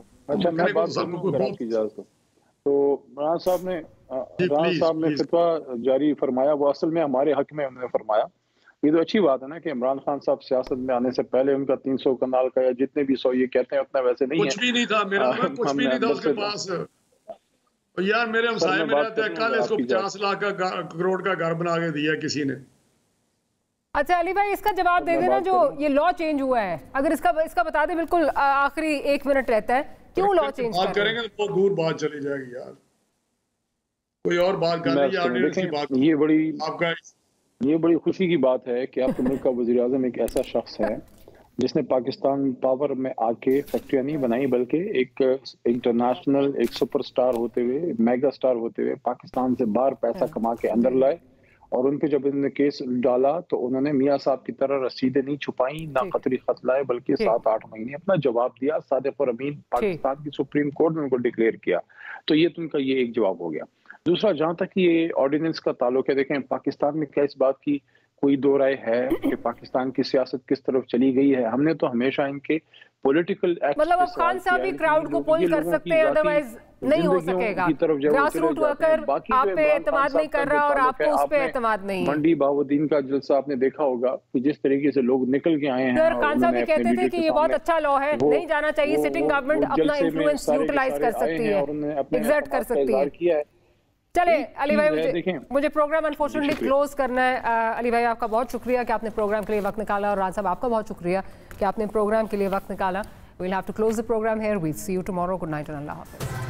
आपकी इजाजत। तो बुरहान साहब ने फितवा जारी फरमाया, वो असल में हमारे हक में उन्होंने फरमाया। ये तो अच्छी बात है ना कि इमरान खान साहब सियासत में आने से पहले उनका 300 कनाल का या जितने भी 100 ये कहते हैं उतना वैसे नहीं है। कुछ भी नहीं था मेरा, कुछ भी नहीं था उसके पास। यार मेरे हमसाये में रहते हैं, कल इसको 50 लाख का करोड़ का घर बना के दिया किसी ने। अच्छा अली भाई, इसका जवाब दे देना, जो ये लॉ चेंज हुआ है, अगर इसका बता दे, बिल्कुल आखिरी 1 मिनट रहता है, क्यों लॉ चेंज करेंगे तो बहुत दूर बात चली जाएगी यार। कोई और बात कर रही है। ये बड़ी खुशी की बात है कि आपके मुल्क का वज़ीर आज़म एक ऐसा शख्स है जिसने पाकिस्तान पावर में आके फैक्ट्रियां नहीं बनाई, बल्कि एक इंटरनेशनल, एक सुपरस्टार होते हुए, मेगा स्टार होते हुए पाकिस्तान से बाहर पैसा कमा के अंदर लाए। और उन पे जब इन्होंने केस डाला तो उन्होंने मियाँ साहब की तरह रसीदें नहीं छुपाई, ना खतरी खत लाए, बल्कि 7-8 महीने अपना जवाब दिया। सादिक और अमीन पाकिस्तान की सुप्रीम कोर्ट ने उनको डिक्लेयर किया। तो ये तुमका ये एक जवाब हो गया। दूसरा, जहां तक ये ऑर्डिनेंस का ताल्लुक है, देखें पाकिस्तान में क्या इस बात की कोई दो राय है कि पाकिस्तान की सियासत किस तरफ चली गई है? हमने तो हमेशा इनके पॉलिटिकल एक्ट, मतलब अब खान साहब भी क्राउड को पुल कर सकते हैं, अदरवाइज नहीं हो सकेगा। ग्रास रूट वर्कर आप पे एतमाद नहीं कर रहा और आपको उस पे एतमाद नहीं है। मंडी बहाउद्दीन का जलसा आपने देखा होगा कि जिस तरीके से लोग निकल के आए हैं। खान साहब भी कहते थे कि ये बहुत अच्छा लॉ है, नहीं जाना चाहिए, सिटिंग गवर्नमेंट अपना इन्फ्लुएंस यूटिलाइज कर सकती है, एग्जर्ट कर सकती है। चले अली भाई, मुझे प्रोग्राम अनफॉर्चुनेटली क्लोज करना है। अली भाई आपका बहुत शुक्रिया कि आपने प्रोग्राम के लिए वक्त निकाला, और राज साहब आपका बहुत शुक्रिया कि आपने प्रोग्राम के लिए वक्त निकाला। We will have to close the programme here. We see you tomorrow. Good night and अल्लाह हाफिज़।